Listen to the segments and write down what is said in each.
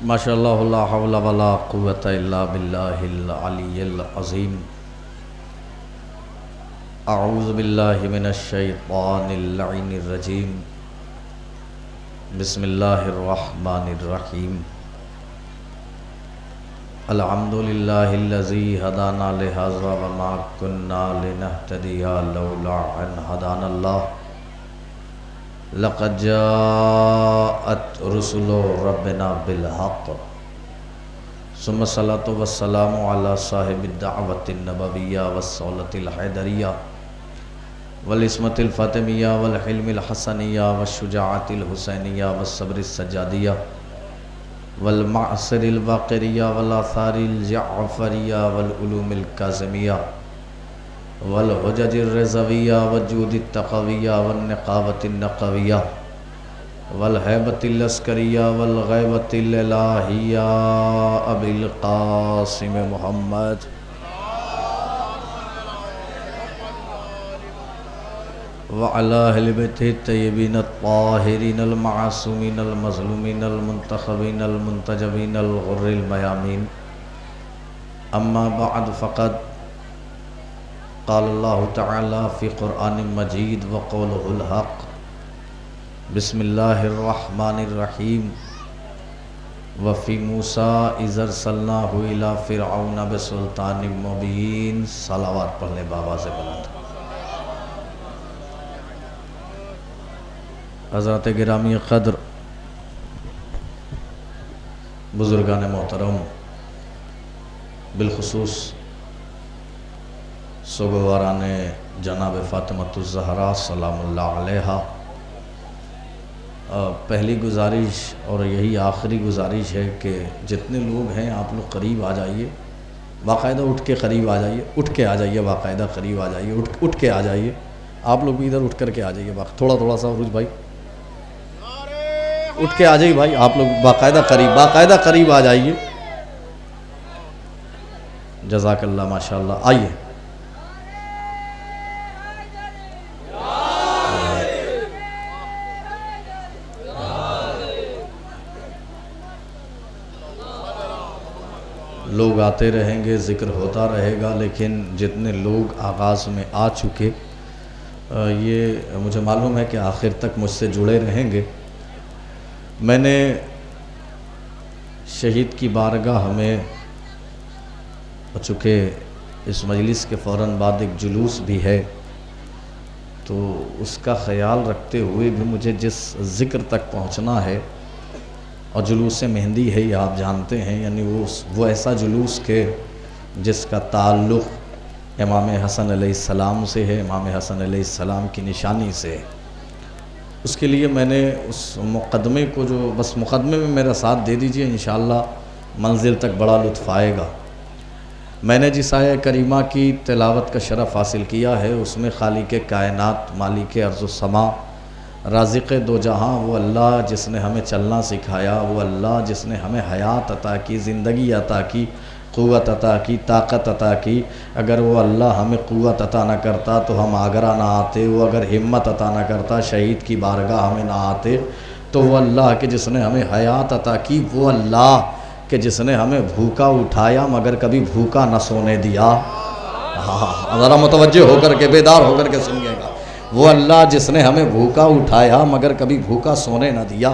माशाअल्लाह ला हौला वला कुव्वता इल्ला बिल्लाहिल अलिय्यिल अज़ीम। अऊज़ु बिल्लाहि मिनश शैतानिर लईनिर रजीम। बिस्मिल्लाहिर रहमानिर रहीम। अल्हम्दुलिल्लाहिल्लज़ी हदाना लिहाज़ा व मा कुन्ना लिनहतदिया लौला अन हदानल्लाह। लक़द जाअत रुसुलु रब्बिना बिल हक़्क़। सुम्मा सलातु वस्सलामु अला साहिबिद दाअवतिन नबविय्या वस्सौलतिल हैदरिया वल इस्मतिल फातिमिया वल हिल्मिल हसनिया वश्शुजाअतिल हुसैनिया वस्सब्रिस सज्जादिया वल मअसरिल वाक़िरिया वल आसारिल जअफ़रिया वल उलूमिल काज़िमिया वल हुजजिर रज़विया वजूदित तक़विया वन निक़ावतिन नक़विया वल हैबतिल अस्करिया वल ग़ैबतिल इलाहिया अबिल क़ासिम मुहम्मद व अला अहलि बैतिही तय्यबीन अत्ताहिरीन अल मासूमीन अल मज़लूमीन अल मुंतख़बीन अल मुंतजबीन अल गुर्रिल मयामीन। अम्मा बअद फ़क़द क़ाल अल्लाहु तआला फ़ी क़ुरआनिम मजीद व क़ौलुहुल हक़्क़। बिस्मिल्लाहिर रहमानिर रहीम। व फ़ी मूसा इज़ अरसलनाहु इला फ़िरऔन बिसुल्तानिम मुबीन। सलावत पढ़ने बाबा से बुलंद। हज़रत गिरामी क़द्र, बुज़ुर्गान मोहतरम, बिलखुसूस सुगवारान जनाब फ़ातिमतुज़ ज़हरा सलामुल्लाह अलैहा, पहली गुजारिश और यही आखिरी गुजारिश है कि जितने लोग हैं आप लोग करीब आ जाइए, बाकायदा उठ के करीब आ जाइए, उठ के आ जाइए, बाकायदा करीब आ जाइए, उठ के आ जाइए। आप लोग भी इधर उठ कर के आ जाइए, थोड़ा सा रुज भाई उठ के आ जाइए भाई, आप लोग बाकायदा करीब आ जाइए। जज़ाकल्लाह माशाअल्लाह। आइए लोग आते रहेंगे, ज़िक्र होता रहेगा, लेकिन जितने लोग आगाज़ में आ चुके ये मुझे मालूम है कि आखिर तक मुझसे जुड़े रहेंगे। मैंने शहीद की बारगाह में, चूँकि इस मजलिस के फ़ौरन बाद एक जुलूस भी है, तो उसका ख़याल रखते हुए भी मुझे जिस ज़िक्र तक पहुँचना है, और जुलूस मेहंदी है ये आप जानते हैं, यानी वो ऐसा जुलूस के जिसका ताल्लुक़ इमाम हसन अलैहिस्सलाम से है, इमाम हसन अलैहिस्सलाम की निशानी से है। उसके लिए मैंने उस मुक़दमे को, जो बस मुक़दमे में मेरा साथ दे दीजिए, इंशाअल्लाह मंजिल तक बड़ा लुत्फ़ आएगा। मैंने जिस आया करीमा की तिलावत का शरफ़ हासिल किया है, उसमें खालिक़ कायनात, मालिक अर्ज़ व समा, राज़िक़ दो जहाँ, वो अल्लाह जिसने हमें चलना सिखाया, वो अल्लाह जिसने हमें हयात अता की, ज़िंदगी अता की, क़ुव्वत अता की, ताक़त अता की। अगर वो अल्लाह हमें क़ुव्वत अता न करता तो हम आगरा ना आते, वो अगर हिम्मत अता न करता शहीद की बारगाह हमें ना आते, तो वो अल्लाह के जिसने हमें हयात अता की, वो अल्लाह के जिसने हमें भूखा उठाया मगर कभी भूखा न सोने दिया। हाँ, ज़रा मुतवज्जे होकर के, बेदार होकर के सुनिएगा। वो अल्लाह जिसने हमें भूखा उठाया मगर कभी भूखा सोने न दिया,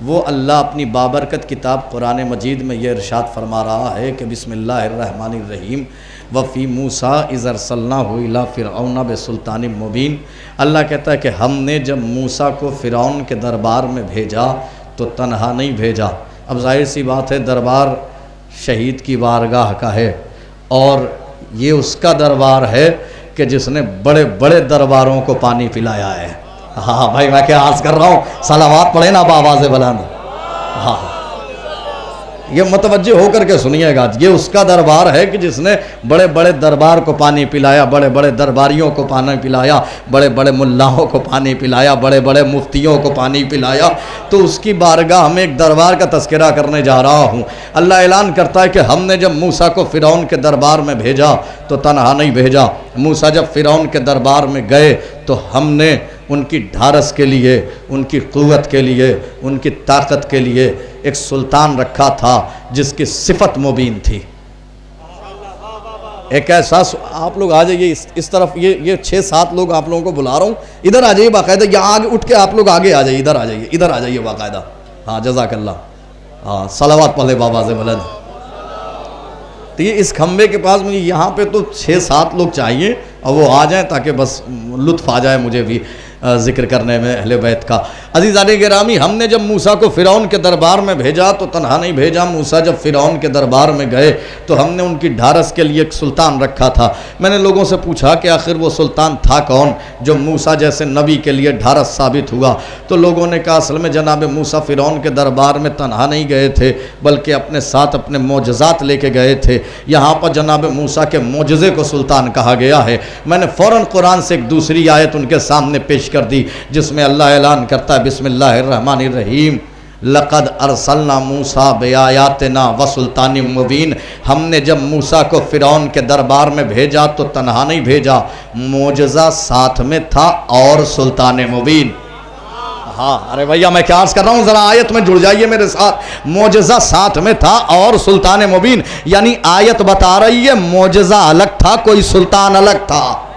वो अल्लाह अपनी बाबरकत किताब कुरान मजीद में ये इरशाद फरमा रहा है कि बिस्मिल्लाहिर्रहमानिर्रहीम व फ़ी मूसा इज़ अरसलनाहु इला फ़िरऔन बिसुल्तानिम मुबीन। अल्लाह कहता है कि हमने जब मूसा को फ़िरऔन के दरबार में भेजा तो तन्हा नहीं भेजा। अब जाहिर सी बात है, दरबार शहीद की बारगाह का है, और ये उसका दरबार है कि जिसने बड़े बड़े दरबारों को पानी पिलाया है। हाँ भाई, मैं क्या अर्ज़ कर रहा हूँ, सलावात पढ़े ना बाबा से बुलंद। हाँ, ये मुतवज्जे होकर के सुनिएगा, ये उसका दरबार है कि जिसने बड़े बड़े दरबार को पानी पिलाया, बड़े बड़े दरबारियों को पानी पिलाया, बड़े बड़े मुल्लाहों को पानी पिलाया, बड़े बड़े मुफ्तियों को पानी पिलाया। तो उसकी बारगाह में एक दरबार का तज़किरा करने जा रहा हूँ। अल्लाह ऐलान करता है कि हमने जब मूसा को फ़िरऔन के दरबार में भेजा तो तन्हा नहीं भेजा। मूसा जब फ़िरौन के दरबार में गए तो हमने उनकी ढारस के लिए, उनकी क़ुव्वत के लिए, उनकी ताकत के लिए एक सुल्तान रखा था जिसकी सिफत मुबीन थी। एक ऐसा, आप लोग आ जाइए इस तरफ, ये 6-7 लोग आप लोगों को बुला रहा हूँ, इधर आ जाइए बाकायदा, यहाँ आगे उठ के आप लोग आगे आ जाइए, इधर आ जाइए, इधर आ जाइए बाकायदा। हाँ जज़ाकल्लाह, हाँ सलावत पढ़े बाबा से बुलंद। तो ये इस खम्बे के पास मुझे यहाँ पे तो 6-7 लोग चाहिए और वो आ जाएं ताकि बस लुत्फ़ आ जाए मुझे भी ज़िक्र करने में अहले बैत का। अज़ीज़ाने गिरामी, हमने जब मूसा को फ़िरौन के दरबार में भेजा तो तन्हा नहीं भेजा। मूसा जब फ़िरौन के दरबार में गए तो हमने उनकी ढारस के लिए एक सुल्तान रखा था। मैंने लोगों से पूछा कि आखिर वो सुल्तान था कौन जो मूसा जैसे नबी के लिए ढारस साबित हुआ। तो लोगों ने कहा असल में जनाब मूसा फ़िरौन के दरबार में तन्हा नहीं गए थे बल्कि अपने साथ अपने मोजज़ात लेके गए थे। यहाँ पर जनाब मूसा के मोजज़े को सुल्तान कहा गया है। मैंने फ़ौरन कुरान से एक दूसरी आयत उनके सामने पेश कर दी जिसमें अल्लाह ऐलान करता है बिस्मिल्लाहिर्रहमानिर्रहीम, लक़द अरसलना मूसा बेआयातिना व सुल्तान मुबीन। हमने जब मूसा को फ़िरौन के दरबार में भेजा तो तन्हा नहीं भेजा, मोजज़ा साथ में था और सुल्तान मुबीन। हाँ अरे भैया मैं क्या अर्ज़ कर रहा हूँ, ज़रा आयत में जुड़ जाइए मेरे साथ। मोजज़ा साथ में था और सुल्तान मुबीन, यानी आयत बता रही है मोजज़ा अलग था, कोई सुल्तान अलग था।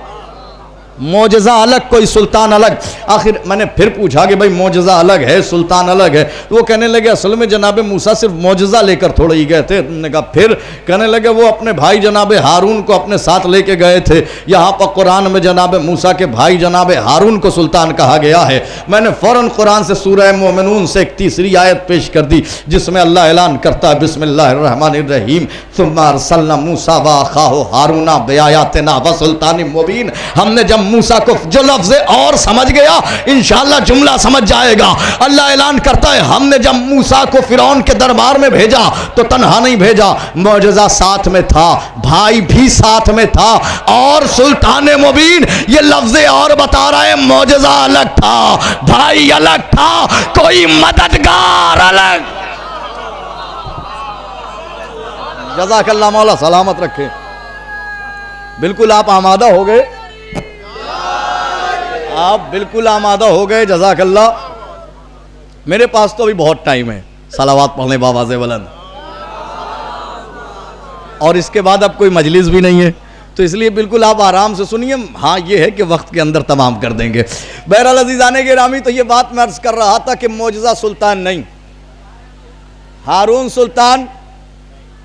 मोजज़ा अलग, कोई सुल्तान अलग। आखिर मैंने फिर पूछा कि भाई मोजज़ा अलग है, सुल्तान अलग है। तो वो कहने लगे असल में जनाब मूसा सिर्फ मोजज़ा लेकर थोड़े ही गए थे। तुमने कहा फिर? कहने लगे वो अपने भाई जनाब हारून को अपने साथ लेके गए थे। यहाँ पर कुरान में जनाब मूसा के भाई जनाब हारून को सुल्तान कहा गया है। मैंने फ़ौरन कुरान से सूरह मोमिनून से एक तीसरी आयत पेश कर दी जिसमें अल्लाह ऐलान करता है बिस्मिल्लाहिर्रहमानिर्रहीम, सुम्मा अरसलना मूसा व अखाहु हारूना बिआयातिना व सुल्तान मुबीन। हमने जब मूसा को, जो लफ्ज़ और समझ गया इंशाअल्लाह जुमला समझ जाएगा। अल्लाह ऐलान करता है हमने जब मूसा को फ़िरौन के दरबार में भेजा तो तन्हा नहीं भेजा, मौजज़ा साथ में था, भाई भी साथ में था और सुल्तान मुबीन। ये लफ्ज़ और बता रहा है मौजज़ा अलग था, भाई अलग था, कोई मददगार अलग। जज़ाकल्लाह, मौला सलामत रखे। बिल्कुल आप आमादा हो गए, आप बिल्कुल आमादा हो गए। जज़ाकल्लाह। मेरे पास तो अभी बहुत टाइम है सलावात पढ़ने बाबा से बुलंद, और इसके बाद अब कोई मजलिस भी नहीं है, तो इसलिए बिल्कुल आप आराम से सुनिए। हाँ ये है कि वक्त के अंदर तमाम कर देंगे। बहरहाल अज़ीज़ाने गिरामी, तो ये बात मैं अर्ज़ कर रहा था कि मौजज़ा सुल्तान नहीं, हारून सुल्तान,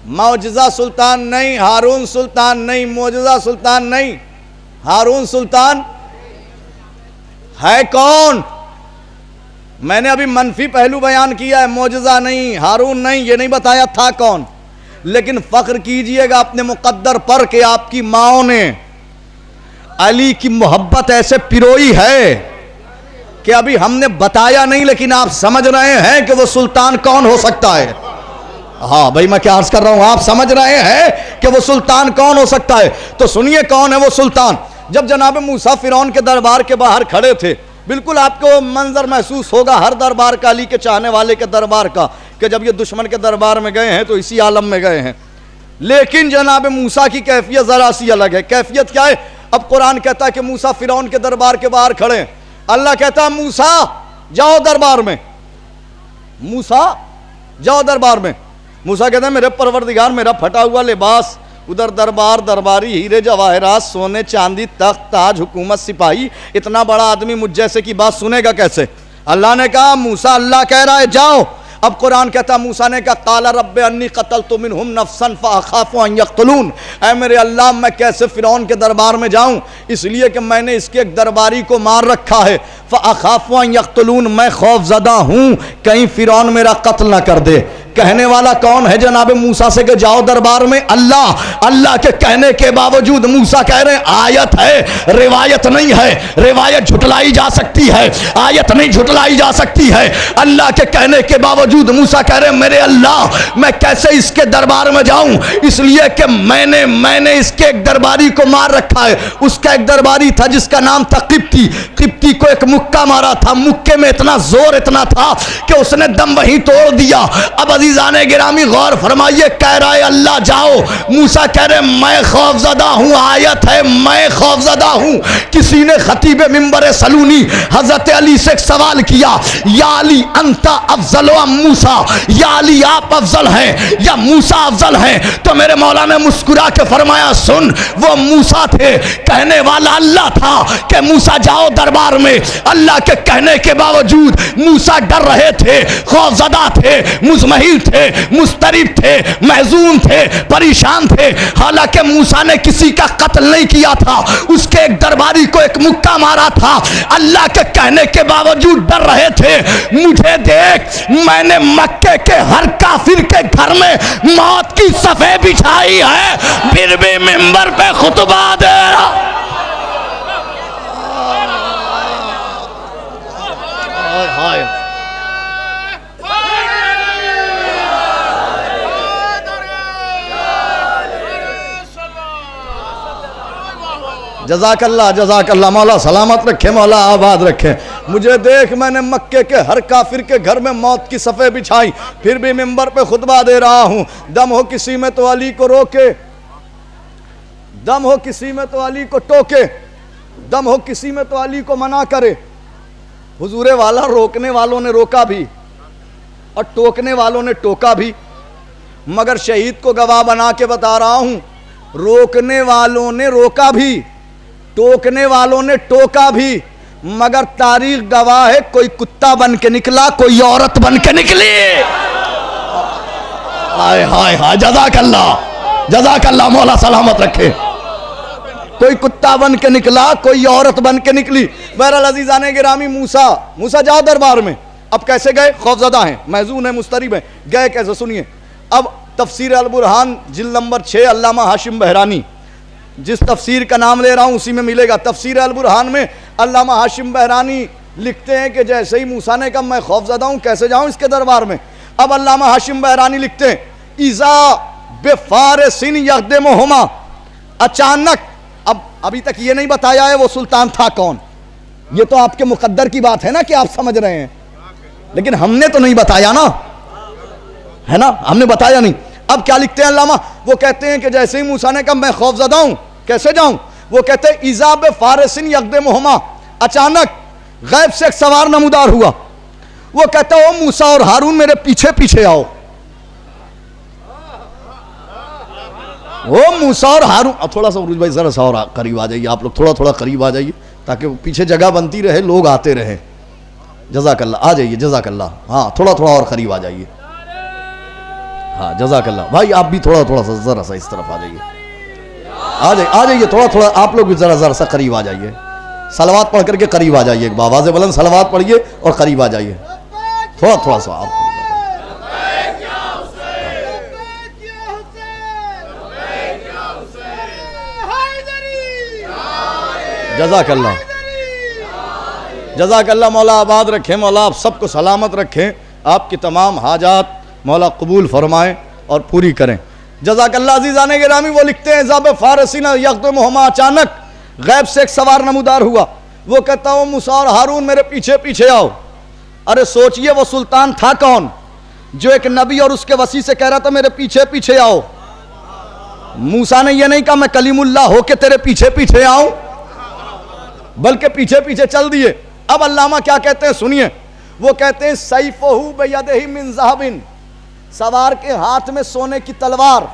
मौजज़ा सुल्तान नहीं, हारून सुल्तान नहीं, मौजज़ा सुल्तान नहीं, हारून सुल्तान है कौन? मैंने अभी मनफी पहलू बयान किया है, मौजज़ा नहीं, हारून नहीं, ये नहीं बताया था कौन। लेकिन फ़ख्र कीजिएगा अपने मुक़द्दर पर कि आपकी माओ ने अली की मोहब्बत ऐसे पिरोई है कि अभी हमने बताया नहीं लेकिन आप समझ रहे हैं कि वो सुल्तान कौन हो सकता है। हाँ भाई मैं क्या अर्ज़ कर रहा हूँ, आप समझ रहे हैं कि वो सुल्तान कौन हो सकता है। तो सुनिए कौन है वो सुल्तान। जब जनाब मूसा फ़िरौन के दरबार के बाहर खड़े थे, बिल्कुल आपको मंजर महसूस होगा हर दरबार का, अली के चाहने वाले के दरबार का, कि जब ये दुश्मन के दरबार में गए हैं तो इसी आलम में गए हैं। लेकिन जनाब मूसा की कैफियत ज़रा सी अलग है। कैफियत क्या है? अब कुरान कहता है कि मूसा फ़िरौन के दरबार के बाहर खड़े हैं। अल्लाह कहता है मूसा जाओ दरबार में, मूसा जाओ दरबार में। मूसा कहता है मेरे परवरदिगार, मेरा फटा हुआ लिबास, उधर दरबार, दरबारी, हीरे जवाहरात, सोने चांदी, तख्त ताज, हुकूमत, सिपाही, इतना बड़ा आदमी मुझ जैसे की बात सुनेगा कैसे? अल्लाह ने कहा मूसा, अल्लाह कह रहा है जाओ। अब कुरान कहता मूसा ने कहा काला रब्बे अन्नी क़तलतु मिनहुम नफ्सन फ़अख़ाफ़ु अन यक़्तलून, ऐ मेरे अल्लाह मैं कैसे फ़िरौन के दरबार में जाऊं, इसलिए कि मैंने इसके एक दरबारी को मार रखा है। फ़अख़ाफ़ु अन यक़्तलून, मैं खौफज़दा हूँ कहीं फ़िरौन मेरा कत्ल न कर दे। कहने वाला कौन है जनाब मूसा से कि जाओ दरबार में? अल्लाह। अल्लाह के कहने के बावजूद मूसा कह रहे हैं आयत है, रिवायत नहीं है। रिवायत झुटलाई जा सकती है, आयत नहीं झुटलाई जा सकती है। अल्लाह के कहने के बावजूद मूसा कह रहे हैं मेरे अल्लाह मैं कैसे इसके दरबार में जाऊं, इसलिए कि मैंने इसके एक दरबारी को मार रखा है। उसका एक दरबारी था जिसका नाम था किप्ती। किप्ती को एक मुक्का मारा था, मुक्के में इतना जोर इतना था कि उसने दम वहीं तोड़ दिया। अब अजीजान गिरामी गौर फरमाइए, कह रहा है अल्लाह जाओ, मूसा कह रहे मैं खौफजदा हूँ, आयत है मैं खौफजदा हूँ। किसी ने खतीब मिंबर सलूनी हजरत अली से सवाल किया, या अली अंता अफजल व मूसा, या अली आप अफजल हैं या मूसा अफजल हैं? तो मेरे मौला ने मुस्कुरा के फरमाया, सुन वो मूसा थे, कहने वाला अल्लाह था कि मूसा जाओ दरबार में। अल्लाह के कहने के बावजूद मूसा डर रहे थे, खौफजदा थे, मुजमहिल थे, मुस्तरिब थे, महजून थे, परेशान थे। हालांकि मूसा ने किसी का कत्ल नहीं किया था, उसके एक दरबारी को एक मुक्का मारा था। अल्लाह के कहने के बावजूद डर रहे थे। मुझे देख, मैंने मक्के के हर काफिर के घर में मौत की सफ़े बिछाई है, फिर भी मिंबर पे खुतबा दे रहा। जज़ाकल्लाह जज़ाकल्लाह, मौला सलामत रखे, मौला आबाद रखे। मुझे देख, मैंने मक्के के हर काफिर के घर में मौत की सफ़े बिछाई, फिर भी मिंबर पे खुतबा दे रहा हूँ। दम हो किसी में तो अली को रोके, दम हो किसी में तो अली को टोके, दम हो किसी में तो अली को मना करे। हुजूरे वाला रोकने वालों ने रोका भी और टोकने वालों ने टोका भी, मगर शहीद को गवाह बना के बता रहा हूँ, रोकने वालों ने रोका भी, टोकने वालों ने टोका भी, मगर तारीख गवाह है, कोई कुत्ता बन के निकला, कोई औरत बन के निकली। हाय हाय हाय, जज़ाकल्लाह जज़ाकल्लाह, मौला सलामत रखे। कोई कुत्ता बन के निकला, कोई औरत बन के निकली। बहरहाल अज़ीज़ाने गिरामी, मूसा जाओ दरबार में। अब कैसे गए? खौफजदा हैं, महजून है, मुस्तरिब हैं, गए कैसे सुनिए। अब तफसीर अल बुरहान जिल्द नंबर 6 अल्लामा हाशिम बहरानी, जिस तफसीर का नाम ले रहा हूँ उसी में मिलेगा। तफसीर अल बुरहान में अल्लामा हाशिम बहरानी लिखते हैं कि जैसे ही मूसा ने कहा मैं खौफजदा हूँ, कैसे जाऊँ इसके दरबार में। अब अल्लामा हाशिम बहरानी लिखते हैं, इज़ा बेफारसिन यक़दमुहुमा, अचानक, अब अभी तक ये नहीं बताया है वो सुल्तान था कौन, ये तो आपके मुकद्दर की बात है ना कि आप समझ रहे हैं, लेकिन हमने तो नहीं बताया ना, है ना, हमने बताया नहीं। अब क्या लिखते हैं अल्लामा, वो कहते हैं कि जैसे ही मूसा ने कहा मैं खौफजदा हूं, कैसे जाऊं, वो कहते हैं इज़ा बेफारसिन यक़दमुहुमा, अचानक गैब से एक सवार नमूदार हुआ। वो कहता है ओ मूसा और हारून मेरे पीछे पीछे आओ। ओ मूसा और हारून, अब थोड़ा सा उरुज भाई जरा सा और करीब आ जाइए, आप लोग थोड़ा थोड़ा करीब आ जाइए ताकि पीछे जगह बनती रहे, लोग आते रहे। जज़ाकल्लाह, आ जाइए, जज़ाकल्लाह, हाँ थोड़ा थोड़ा और करीब आ जाइए, हाँ जज़ाकल्लाह भाई, आप भी थोड़ा थोड़ा सा जरा सा इस तरफ आ जाइए थोड़ा थोड़ा, आप लोग भी जरा जरा सा करीब आ जाइए, सलवात पढ़ करके करीब आ जाइए, आवाज़ बुलंद सलवात पढ़िए और करीब आ जाइए, थोड़ा थोड़ा सा आप। जज़ाकल्लाह जज़ाकल्लाह, मौला आबाद रखें, मौला आप सबको सलामत रखें, आपकी तमाम हाजात मौला कबूल फरमाएं और पूरी करें। जज़ाकल्लाह। अज़ीज़ाने गिरामी, वो लिखते हैं ज़ाब फ़ारसिना यक़दमुहुमा, अचानक गैब से एक सवार नमूदार हुआ। वो कहता हूँ मूसा और हारून मेरे पीछे पीछे आओ। अरे सोचिए वो सुल्तान था कौन जो एक नबी और उसके वसी से कह रहा था मेरे पीछे पीछे आओ। मूसा ने यह नहीं कहा मैं कलीमुल्लाह होके तेरे पीछे पीछे आऊं, बल्कि पीछे पीछे चल दिए। अब अल्लामा क्या कहते हैं सुनिए, वो कहते हैं सैफ़ुहु बियदिही मिन ज़हबिन, सवार के हाथ में सोने की तलवार,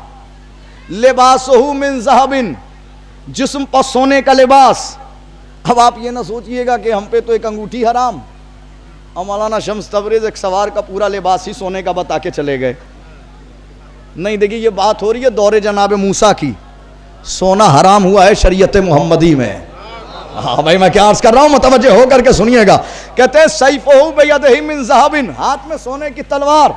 लिबासुहु मिन ज़हबिन, जिस्म पर सोने का लिबास। अब आप ये ना सोचिएगा कि हम पे तो एक अंगूठी हराम, और मौलाना शम्स तबरेज़ एक सवार का पूरा लिबास ही सोने का बता के चले गए। नहीं, देखिए ये बात हो रही है दौरे जनाब मूसा की, सोना हराम हुआ है शरीयत मोहम्मदी में। हाँ भाई मैं क्या अर्ज कर रहा हूँ, मुतवज्जे हो करके सुनिएगा। कहते हैं सैफ़ुहु बियदिही मिन ज़हबिन, हाथ में सोने की तलवार,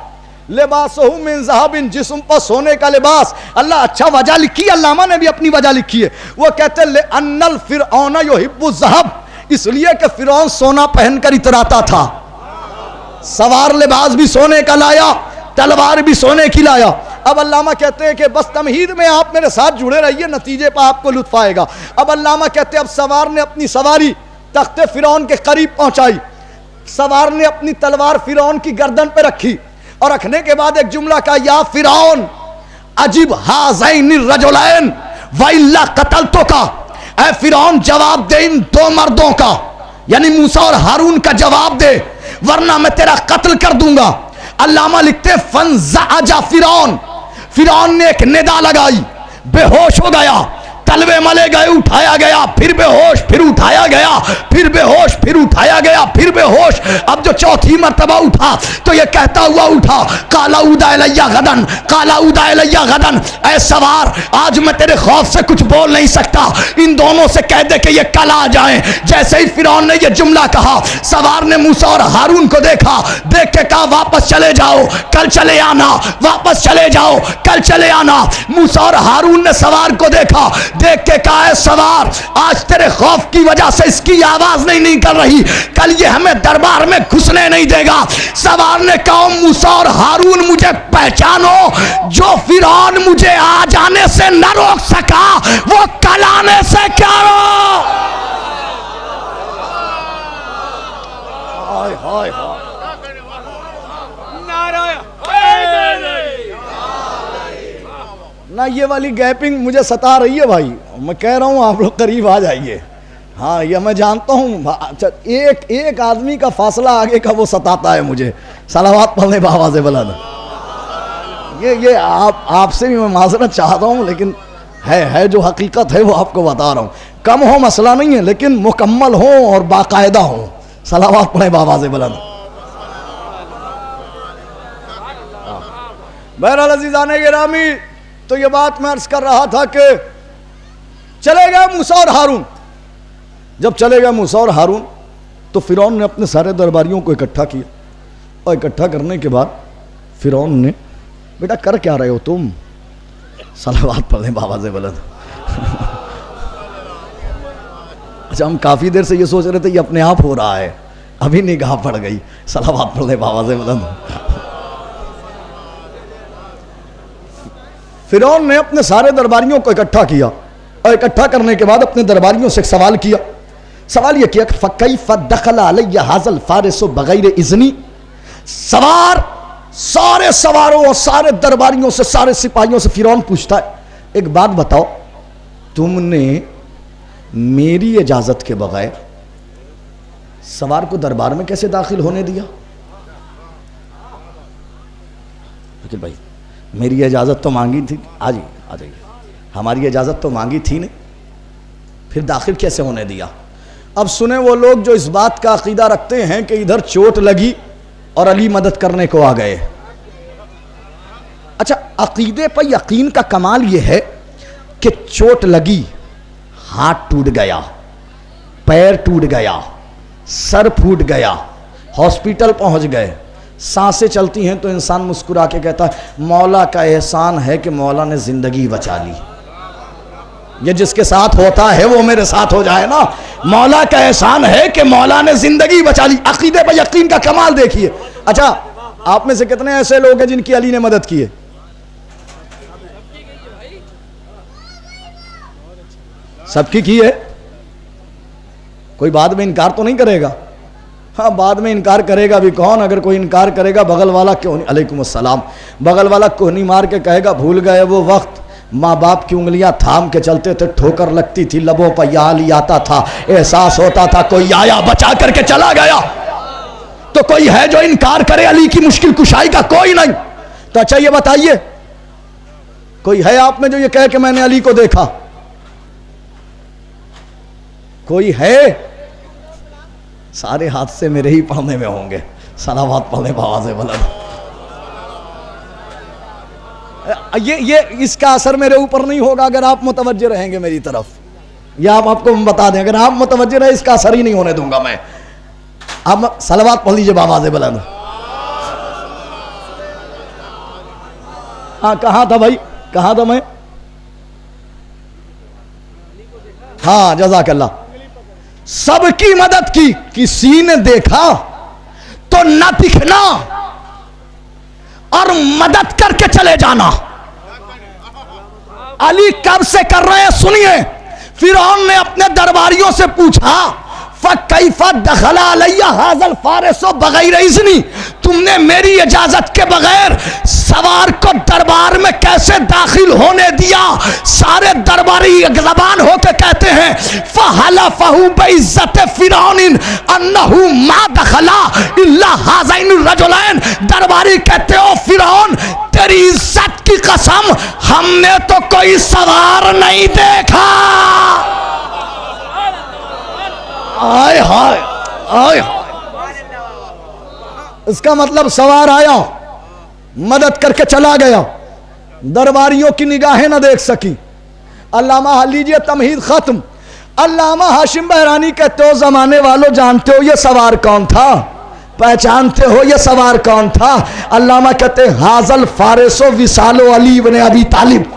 लिबासुहु मिन ज़हबिन, जिस्म पर सोने का लिबास। अल्लाह अच्छा वजह लिखी, अल्लामा ने भी अपनी वजह लिखी है। वो कहते हैं अन्नल फ़िरऔन युहिब्बु ज़हब, इसलिए कि फ़िरऔन सोना पहनकर इतराता था। सवार लिबास भी सोने का लाया, तलवार भी सोने की लाया। अब अल्लामा कहते हैं कि बस तमहीद में आप मेरे साथ जुड़े रहिए, नतीजे पर आपको लुत्फ आएगा। अब अल्लामा कहते हैं अब सवार ने अपनी सवारी तख्ते फ़िरऔन के करीब पहुंचाई, सवार ने अपनी तलवार फ़िरऔन की गर्दन पर रखी। और रखने के बाद एक जुमला का, या फिरौन अजीब हाज़ैन रजुलैन वइल्ला कतल तो का, ऐ फिरौन जवाब दे इन दो मर्दों का, यानी मूसा और हारून का जवाब दे, वरना मैं तेरा कत्ल कर दूंगा। अल्लामा लिखते फंज़अजा फिरौन, फिरौन ने एक निदा लगाई, बेहोश हो गया, तलवे मले गए, उठाया गया, फिर बेहोश, फिर उठाया गया, फिर बेहोश, फिर उठाया गया, फिर बेहोश। अब जो चौथी मर्तबा उठा तो ये कहता हुआ उठा, काला उदा इलैया गदन, काला उदा इलैया गदन, ऐ सवार आज मैं तेरे खौफ से कुछ बोल नहीं सकता, इन दोनों से कह दे कि ये कल आ जाएं। जैसे ही फिरौन ने ये जुमला कहा, सवार ने मूसा और हारून को देखा, देख के कहा वापस चले जाओ, कल चले आना, वापस चले जाओ, कल चले आना। मूसा और हारून ने सवार को देखा, देख के कहा है सवार आज तेरे खौफ की वजह से इसकी आवाज नहीं निकल रही, कल ये हमें दरबार में घुसने नहीं देगा। सवार ने कहा मूसा और हारून मुझे पहचानो, जो फिरौन मुझे आ जाने से न रोक सका वो कल आने से क्या रोक। हाय हाय हाय, ना ये वाली गैपिंग मुझे सता रही है भाई, मैं कह रहा हूँ आप लोग करीब आ जाइए। हाँ ये मैं जानता हूँ, एक एक आदमी का फासला आगे का वो सताता है मुझे। सलावत पढ़ने बाबा से बुलंद, ये आपसे भी मैं माजरत चाहता हूँ, लेकिन है जो हकीकत है वो आपको बता रहा हूँ। कम हो मसला नहीं है, लेकिन मुकम्मल हो और बाकायदा हो। सलावत पढ़े बाबा से बुलंद। बहरहाल अज़ीज़ाने गिरामी, तो ये बात मैं अर्ज कर रहा था कि चले गए मूसा और हारून। जब चले गए मूसा और हारून तो फिरौन ने अपने सारे दरबारियों को इकट्ठा किया, और इकट्ठा करने के बाद फिरौन ने, बेटा कर क्या रहे हो तुम? सलावत पढ़ लें बाबा से बुलंद। अच्छा हम काफ़ी देर से ये सोच रहे थे ये अपने आप हो रहा है, अभी निगाह पड़ गई। सलावत पढ़ लें बाबा से बुलंद। फिरौन ने अपने सारे दरबारियों को इकट्ठा किया, और इकट्ठा करने के बाद अपने दरबारियों से एक सवाल किया। सवाल यह किया कि फ़कैफ़ दख़ल अलैया हाज़ल फ़ारिसु बग़ैर इज़्नी। सवार सारे सवारों और सारे दरबारियों से, सारे सिपाहियों से फिरौन पूछता है, एक बात बताओ, तुमने मेरी इजाज़त के बगैर सवार को दरबार में कैसे दाखिल होने दिया? वकील भाई मेरी इजाज़त तो मांगी थी, आ जाइए, हमारी इजाज़त तो मांगी थी नहीं, फिर दाखिल कैसे होने दिया? अब सुने वो लोग जो इस बात का अकीदा रखते हैं कि इधर चोट लगी और अली मदद करने को आ गए। अच्छा अकीदे पर यकीन का कमाल यह है कि चोट लगी, हाथ टूट गया, पैर टूट गया, सर फूट गया, हॉस्पिटल पहुंच गए, सांसें चलती हैं, तो इंसान मुस्कुरा के कहता है मौला का एहसान है कि मौला ने जिंदगी बचा ली। ये जिसके साथ होता है वो मेरे साथ हो जाए ना। मौला का एहसान है कि मौला ने जिंदगी बचा ली। अकीदे पर यकीन का कमाल देखिए। अच्छा आप में से कितने ऐसे लोग हैं जिनकी अली ने मदद की है? सबकी की है, कोई बाद में इनकार तो नहीं करेगा? हाँ बाद में इनकार करेगा भी कौन? अगर कोई इनकार करेगा बगल वाला क्यों नहीं, अलैकुम अस्सलाम, बगल वाला कोहनी मार के कहेगा भूल गए वो वक्त माँ बाप की उंगलियां थाम के चलते थे, ठोकर लगती थी, लबों पर या अली आता था, एहसास होता था कोई आया बचा करके चला गया। तो कोई है जो इनकार करे अली की मुश्किल कुशाई का? कोई नहीं। तो अच्छा ये बताइए कोई है आप में जो ये कहे कि मैंने अली को देखा? कोई है? सारे हादसे मेरे ही पढ़ने में होंगे। सलावत पढ़ने बाबा से बुलंद। ये इसका असर मेरे ऊपर नहीं होगा अगर आप मुतवज्जे रहेंगे मेरी तरफ। या आपको बता दें अगर आप मुतवज्जे रहे इसका असर ही नहीं होने दूंगा मैं। अब सलावत पढ़ लीजिए बाबा से बुलंद। हाँ कहाँ था भाई, कहाँ था मैं? हाँ जज़ाकल्लाह। सबकी मदद की, किसी ने देखा तो न दिखना और मदद करके चले जाना। अली कब से कर रहे हैं सुनिए। फिरौन ने अपने दरबारियों से पूछा फकैफा दखला अलैया हाज़ल फारिसो बगैर इज़्नी, तुमने मेरी इजाजत के बगैर सवार को दरबार में कैसे दाखिल होने दिया। सारे दरबारी जबान होकर कहते हैं फहलफहु बिइज्जत फिरौन अन्नहु मा दखला इल्ला हाज़ैन रजुलैन। दरबारी कहते हो फिरौन तेरी इज्जत की कसम, हमने तो कोई सवार नहीं देखा। आय हाय आय हाय। इसका मतलब सवार आया, मदद करके चला गया, दरबारियों की निगाहें न देख सकी। अल्लामा लीजिए तमहीद खत्म। अल्लामा हाशिम बहरानी कहते हो जमाने वालों जानते हो ये सवार कौन था, पहचानते हो ये सवार कौन था। अल्लामा कहते हाजल फारिसो विसालो अली इब्ने अबी तालिब,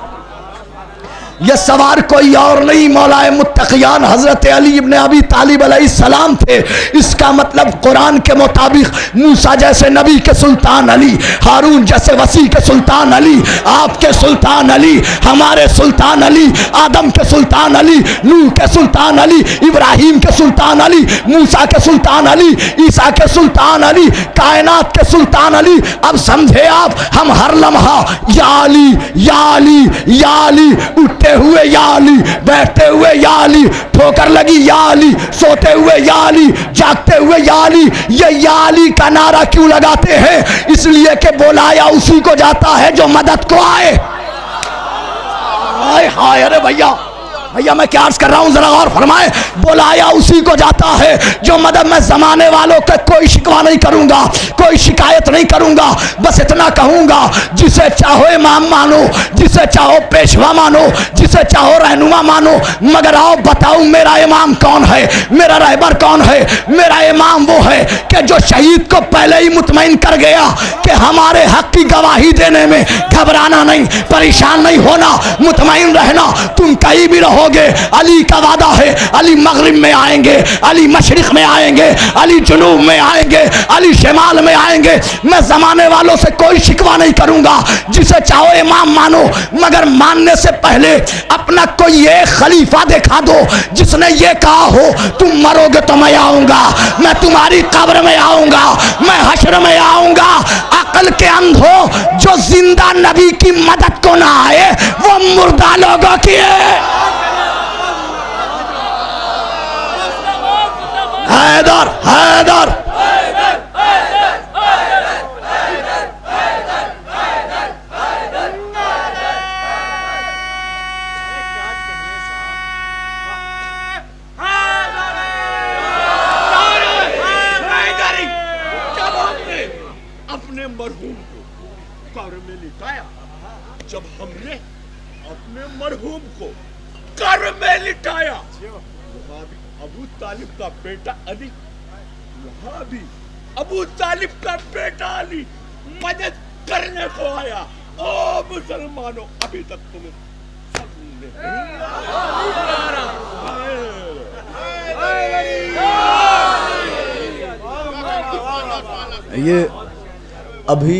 ये सवार कोई और नहीं मौलाए मुत्तकियान हजरत अली इब्ने अबी तालिब अलैहिस्सलाम थे। इसका मतलब कुरान के मुताबिक मूसा जैसे नबी के सुल्तान अली, हारून जैसे वसी के सुल्तान अली, आपके सुल्तान अली, हमारे सुल्तान अली, आदम के सुल्तान अली, नूह के सुल्तान अली, इब्राहिम के सुल्तान अली, मूसा के सुल्तान अली, ईसा के सुल्तान अली, कायनात के सुल्तान अली। अब समझे आप, हम हर लम्हा या अली या अली या अली, उठते हुए या अली, बैठते हुए या अली, ठोकर लगी या अली, सोते हुए या अली, जागते हुए या अली। ये या अली का नारा क्यों लगाते हैं? इसलिए कि बुलाया उसी को जाता है जो मदद को आए। हाय हाय, अरे भैया भैया मैं क्या अर्ज कर रहा हूं जरा गौर फरमाए। बुलाया उसी को जाता है जो मदद। मैं जमाने वालों का कोई शिकवा नहीं करूंगा, कोई शिकायत नहीं करूंगा, बस इतना कहूंगा जिसे चाहो इमाम मानो, जिसे चाहो पेशवा मानो, जिसे चाहो रहनुमा मानो, मगर आओ बताओ मेरा इमाम कौन है, मेरा रहबर कौन है। मेरा इमाम वो है कि जो शहीद को पहले ही मुतमईन कर गया कि हमारे हक की गवाही देने में घबराना नहीं, परेशान नहीं होना, मुतमईन रहना, तुम कहीं भी रहो। अली का वादा है, अली मगरिब में आएंगे, अली मशरिक में आएंगे, अली जुनूब में आएंगे, अली शिमाल में आएंगे। मैं जमाने वालों से कोई शिकवा नहीं करूंगा, जिसे चाहो इमाम मानो, मगर मानने से पहले अपना कोई एक खलीफा दिखा दो जिसने ये कहा हो तुम मरोगे तो मैं आऊंगा, मैं तुम्हारी कब्र में आऊंगा, मैं हश्र में आऊंगा। अकल के अंधों, जो जिंदा नबी की मदद को ना आए वो मुर्दा लोगों की है। हैदर हैदर अपने मरहूम को कब्र में लिटाया, जब हमने अपने मरहूम को कब्र में लिटाया, वहां भी अबू तालिब का बेटा अली, वहां भी अबू तालिब का बेटा अली मदद करने को आया। ओ मुसलमानों, अभी तक तुम्हें सबने ये अभी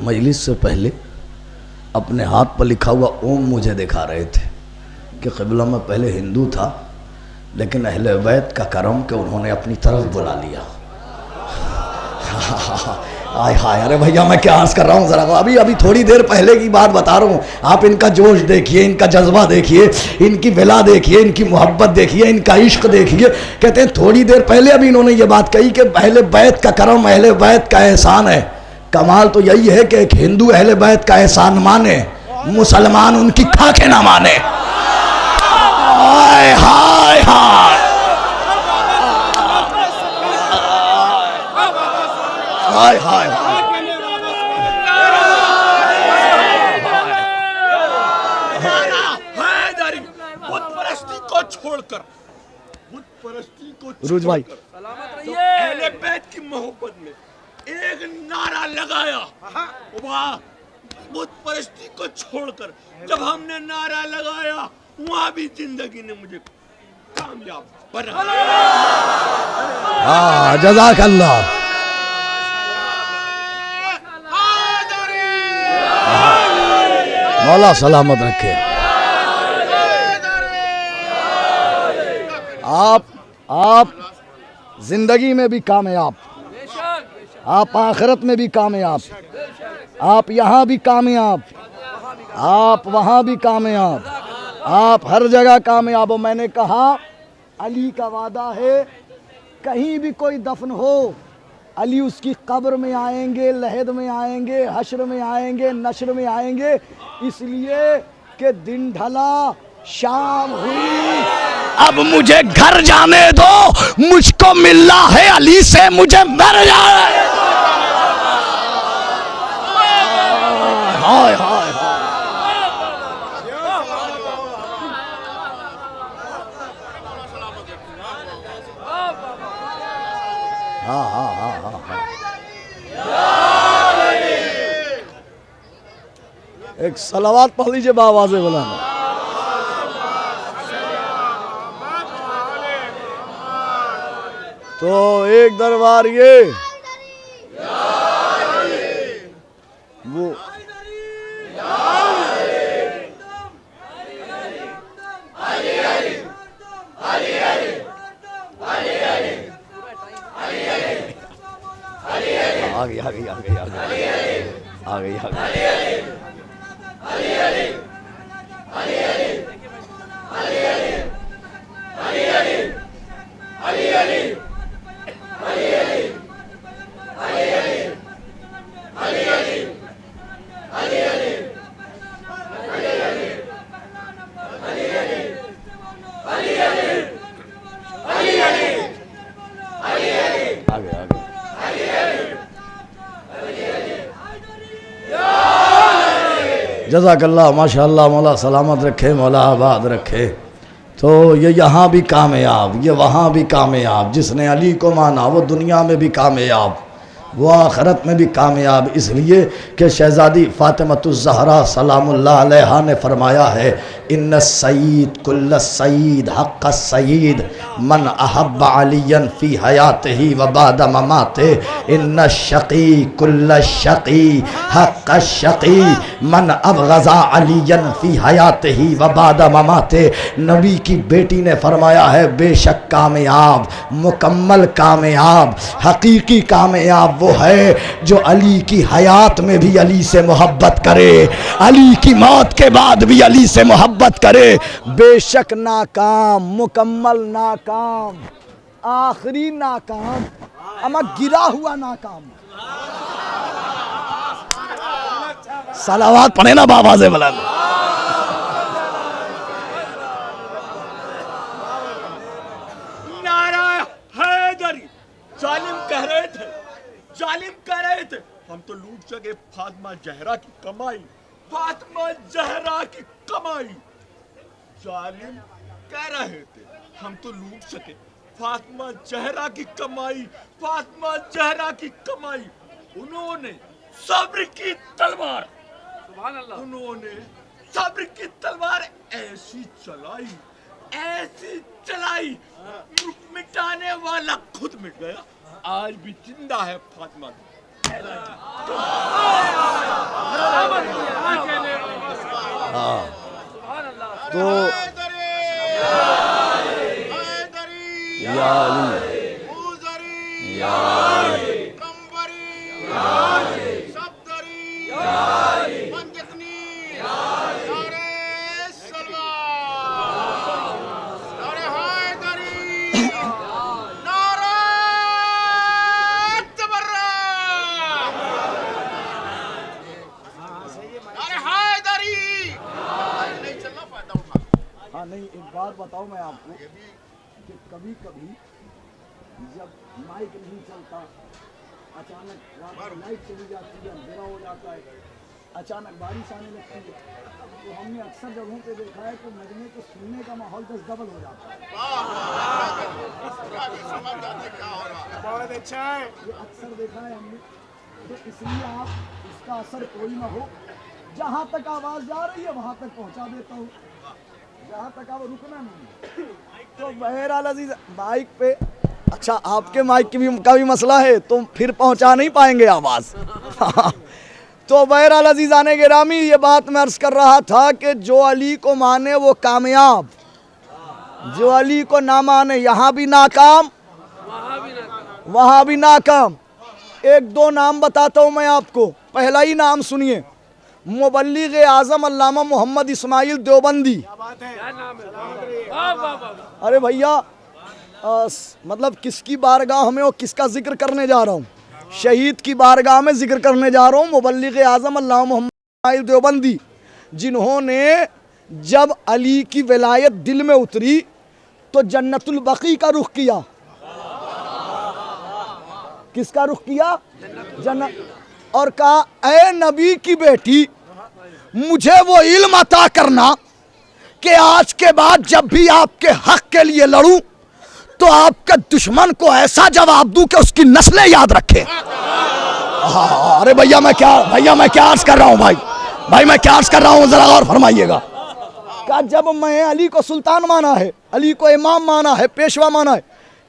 मजलिस से पहले अपने हाथ पर लिखा हुआ ओम मुझे दिखा रहे थे कि क़िबला में पहले हिंदू था, लेकिन अहले बैत का करम के उन्होंने अपनी तरफ बुला लिया। आय हाय, अरे भैया मैं क्या अर्ज कर रहा हूँ ज़रा, अभी थोड़ी देर पहले की बात बता रहा हूँ। आप इनका जोश देखिए, इनका जज्बा देखिए, इनकी विला देखिए, इनकी मोहब्बत देखिए, इनका इश्क देखिए। कहते हैं थोड़ी देर पहले अभी इन्होंने ये बात कही कि अहले बैत का करम, अहले बैत का एहसान है। कमाल तो यही है कि एक हिंदू अहले बैत का एहसान माने, मुसलमान उनकी खाके ना माने। हाय हाय हाय हाय हाय बुत परस्ती को छोड़कर, बुत परस्ती को रूज भाई तो अहले बैत की मोहब्बत में एक नारा लगाया। वाह, बुत परस्ती को छोड़कर जब हमने नारा लगाया, वहां भी जिंदगी ने मुझे कामयाब बनाया। हाँ, जज़ाकल्लाह। मौला सलामत रखे। आप जिंदगी में भी कामयाब, आप आखिरत में भी कामयाब, आप यहाँ भी कामयाब, आप वहाँ भी कामयाब, आप हर जगह कामयाब हो। मैंने कहा अली का वादा है, कहीं भी कोई दफन हो अली उसकी कब्र में आएंगे, लहद में आएंगे, हश्र में आएंगे, नश्र में आएंगे, इसलिए कि दिन ढला, शाम हुई, अब मुझे घर जाने दो, मुझको मिलना है अली से, मुझे मर जाए। हाय हाय हाँ हाँ हाँ हाँ हाँ। एक सलावत पढ़ लीजिए बावाज़ बुलंद। तो एक दरबार ये वो आ गई आ गई आ गई आ गई आ गई आ गई। जज़ाकल्लाह माशाअल्लाह, मौला सलामत रखे, मौला आबाद रखे। तो ये यहाँ भी कामयाब, ये वहाँ भी कामयाब, जिसने अली को माना वो दुनिया में भी कामयाब, वो आखिरत में भी कामयाब, इसलिए कि शहज़ादी फ़ातिमतुज़ ज़हरा सलामुल्लाह अलैहा ने फरमाया है, इन्न सईद कुल्ल सईद हक़ सईद मन अहब्ब अलियन फ़ी हयातिही व बाद ममाते, इन्न शक़ी कुल्ल शक़ी हक़ शक़ी मन अबग़ज़ा अलियन फ़ी हयातिही व बाद ममाते। नबी की बेटी ने फरमाया है, बेशक कामयाब, मुकम्मल कामयाब, हकीकी कामयाब वो है जो अली की हयात में भी अली से मोहब्बत करे, अली की मौत के बाद भी अली से मोहब्बत करे। बेशक नाकाम, मुकम्मल नाकाम, आखिरी नाकाम, अमा गिरा हुआ नाकाम। सलावत पढ़े ना बाबा से बुलंद। नारा हैदरी। जालिम कह रहे थे, जालिम कह रहे थे हम तो लूट सके फातिमा जहरा की कमाई, फातिमा जहरा की कमाई। जालिम कह रहे थे हम तो लूट सके फातिमा जहरा की कमाई, फातिमा जहरा की कमाई। उन्होंने सब्र की तलवार, उन्होंने सब्र की तलवार ऐसी चलाई, ऐसी चलाई, मिटाने वाला खुद मिट गया। आज भी जिंदा है फातिमा। तो या अली या नहीं, एक बात बताऊं मैं आपको कि कभी कभी जब माइक नहीं चलता, अचानक रात में लाइट चली जाती है, अंधेरा हो जाता है, अचानक बारिश आने लगती है, तो हमने अक्सर जगहों पे देखा है कि मजमे को सुनने का माहौल 10 डबल हो जाता है। बहुत अच्छा है, ये अक्सर देखा है हमने। तो इसलिए आप इसका असर कोई ना हो, जहाँ तक आवाज़ जा रही है वहाँ तक पहुँचा देता हूँ, जहाँ तक आप रुकना नहीं। तो बहरहाल अजीज माइक पे, अच्छा आपके माइक का भी मसला है तो फिर पहुँचा नहीं पाएंगे आवाज़। तो बहरहाल अजीज़ाने गिरामी, ये बात मैं अर्ज़ कर रहा था कि जो अली को माने वो कामयाब, जो अली को ना माने यहाँ भी नाकाम, वहाँ भी नाकाम। एक दो नाम बताता हूँ मैं आपको। पहला ही नाम सुनिए, मुबल्लिग आज़म अल्लामा मोहम्मद इस्माइल देवबंदी। अरे भैया मतलब किसकी बारगाह में और किसका जिक्र करने जा रहा हूँ? शहीद की बारगाह में जिक्र करने जा रहा हूँ। मुबल्लिग आज़म अल्लामा मोहम्मद इस्माइल देवबंदी, जिन्होंने जब अली की विलायत दिल में उतरी तो जन्नतुल बकी का रुख किया। किसका रुख किया? जन्नत। और कहा, ऐ नबी की बेटी, मुझे वो इल्म अता करना कि आज के बाद जब भी आपके हक के लिए लड़ूं तो आपके दुश्मन को ऐसा जवाब दूं कि उसकी नस्लें याद रखे। अरे भैया मैं क्या अर्ज कर रहा हूं? भाई मैं क्या अर्ज कर रहा हूं, जरा और फरमाइएगा। का जब मैं अली को सुल्तान माना है, अली को इमाम माना है, पेशवा माना है,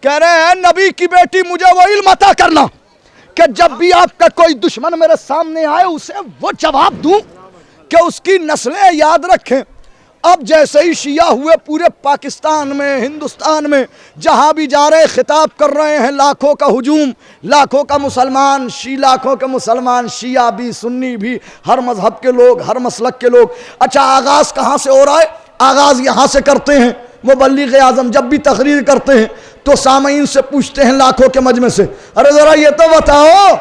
कह रहे हैं नबी की बेटी मुझे वो इल्म अता करना कि जब भी आपका कोई दुश्मन मेरे सामने आए उसे वो जवाब दूं कि उसकी नस्लें याद रखें। अब जैसे ही शिया हुए पूरे पाकिस्तान में, हिंदुस्तान में, जहां भी जा रहे खिताब कर रहे हैं, लाखों का हुजूम, लाखों का मुसलमान, लाखों के मुसलमान, शिया भी, सुन्नी भी, हर मजहब के लोग, हर मसलक के लोग। अच्छा, आगाज़ कहाँ से हो रहा है? आगाज़ यहाँ से करते हैं। मुबल्लिग आज़म जब भी तकरीर करते हैं तो सामईन से पूछते हैं लाखों के मजमे से, अरे ज़रा ये तो बताओ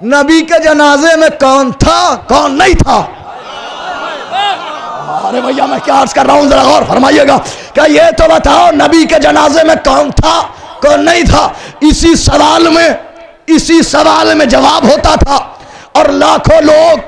नबी के जनाजे में कौन था, कौन नहीं था? अरे भैया मैं क्या अर्ज कर रहा हूँ, जरा और फरमाइएगा। क्या ये तो बताओ नबी के जनाजे में कौन था, कौन नहीं था? इसी सवाल में जवाब होता था और लाखों लोग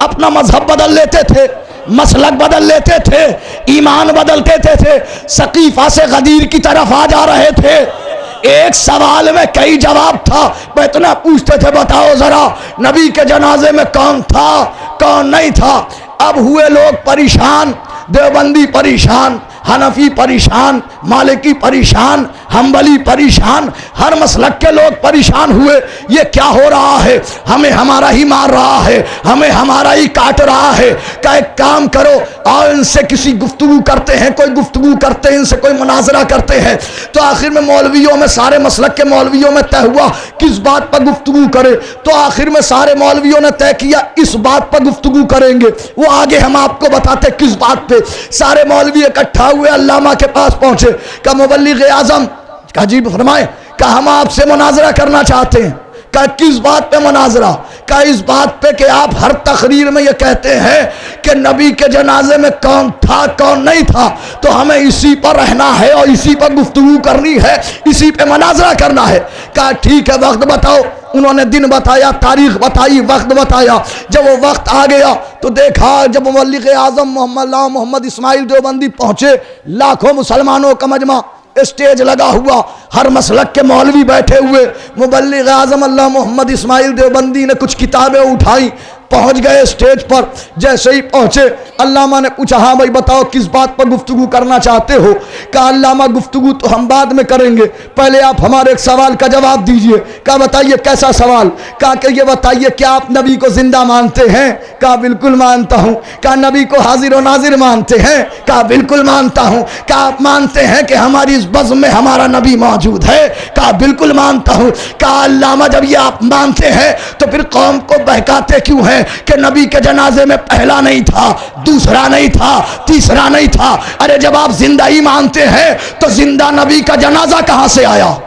अपना मजहब बदल लेते थे, मसलक बदल लेते थे, ईमान बदल देते थे, सकीफा से गदीर की तरफ आ जा रहे थे। एक सवाल में कई जवाब था। मैं इतना पूछते थे, बताओ जरा नबी के जनाजे में कौन था, कौन नहीं था? अब हुए लोग परेशान, देवबंदी परेशान, हनफी परेशान, मालिकी परेशान, हम्बली परेशान, हर मसलक के लोग परेशान हुए। ये क्या हो रहा है? हमें हमारा ही मार रहा है, हमें हमारा ही काट रहा है। क्या एक काम करो, और इनसे किसी गुफ्तगू करते हैं, कोई गुफ्तगू करते हैं, इनसे कोई मुनाजरा करते हैं। तो आखिर में मौलवियों में, सारे मसलक के मौलवियों में तय हुआ किस बात पर गुफ्तगू करे। तो आखिर में सारे मौलवियों ने तय किया इस बात पर गुफ्तगू करेंगे। वो आगे हम आपको बताते किस बात पे। सारे मौलवी इकट्ठा हुए, अल्लामा के पास पहुंचे। का मुबल्लिग आज़म का जी फरमाए, का हम आपसे मुनाजरा करना चाहते हैं। का किस बात पे मुनाजरा? का इस बात पे कि आप हर तकरीर में ये कहते हैं कि नबी के जनाजे में कौन था, कौन नहीं था, तो हमें इसी पर रहना है और इसी पर गुफ्तगू करनी है, इसी पे मुनाजरा करना है। कहा ठीक है, वक्त बताओ। उन्होंने दिन बताया, तारीख बताई, वक्त बताया। जब वो वक्त आ गया तो देखा, जब मुबल्लिग आज़म मोहम्मद इस्माइल देवबंदी पहुंचे, लाखों मुसलमानों का मजमा, स्टेज लगा हुआ, हर मसलक के मौलवी बैठे हुए। मुबल्लिग आज़म अल्लामा मोहम्मद इस्माइल देवबंदी ने कुछ किताबें उठाई, पहुंच गए स्टेज पर। जैसे ही पहुंचे, अल्लामा ने पूछा, हाँ भाई बताओ किस बात पर गुफ्तगू करना चाहते हो? कहा अल्लामा गुफ्तगू तो हम बाद में करेंगे, पहले आप हमारे एक सवाल का जवाब दीजिए। कहा बताइए कैसा सवाल? कहा कि ये बताइए क्या आप नबी को जिंदा मानते हैं? कहा बिल्कुल मानता हूँ। कहा नबी को हाजिर और नाजिर मानते हैं? कहा बिल्कुल मानता हूँ। कहा आप मानते हैं कि हमारी इस बज़्म में हमारा नबी मौजूद है? कहा बिल्कुल मानता हूँ। कहा अल्लामा जब ये आप मानते हैं तो फिर कौम को बहकाते क्यों हैं कि नबी के जनाजे में पहला नहीं था, दूसरा नहीं था, तीसरा नहीं था? अरे जब आप जिंदा ही मानते हैं तो जिंदा नबी का जनाजा कहां से आया?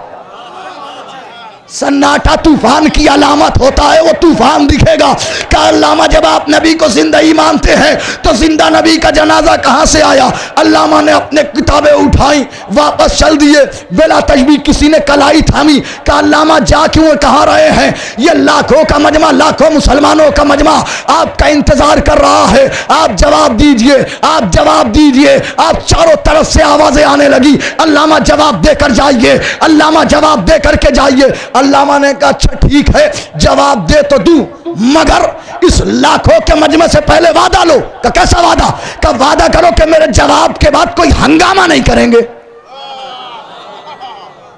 सन्नाटा तूफान की अलामत होता है, वो तूफान दिखेगा। क्या अल्लामा जब आप नबी को जिंदा ही मानते हैं तो जिंदा नबी का जनाजा कहां से आया? अल्लामा ने अपने किताबें उठाई, वापस चल दिए, बिला तशबीह। किसी ने कलाई थामी। क्या अल्लामा जा क्यों कहाँ रहे हैं? ये लाखों का मजमा, लाखों मुसलमानों का मजमा आपका इंतजार कर रहा है। आप जवाब दीजिए, आप जवाब दीजिए। आप चारों तरफ से आवाजें आने लगी, अल्लामा जवाब देकर जाइए, अल्लामा जवाब दे करके जाइए। अल्लामा ने कहा अच्छा ठीक है, जवाब दे तो दूं, मगर इस लाखों के मजमे से पहले वादा लो। का कैसा वादा? का वादा करो कि मेरे जवाब के बाद कोई हंगामा नहीं करेंगे।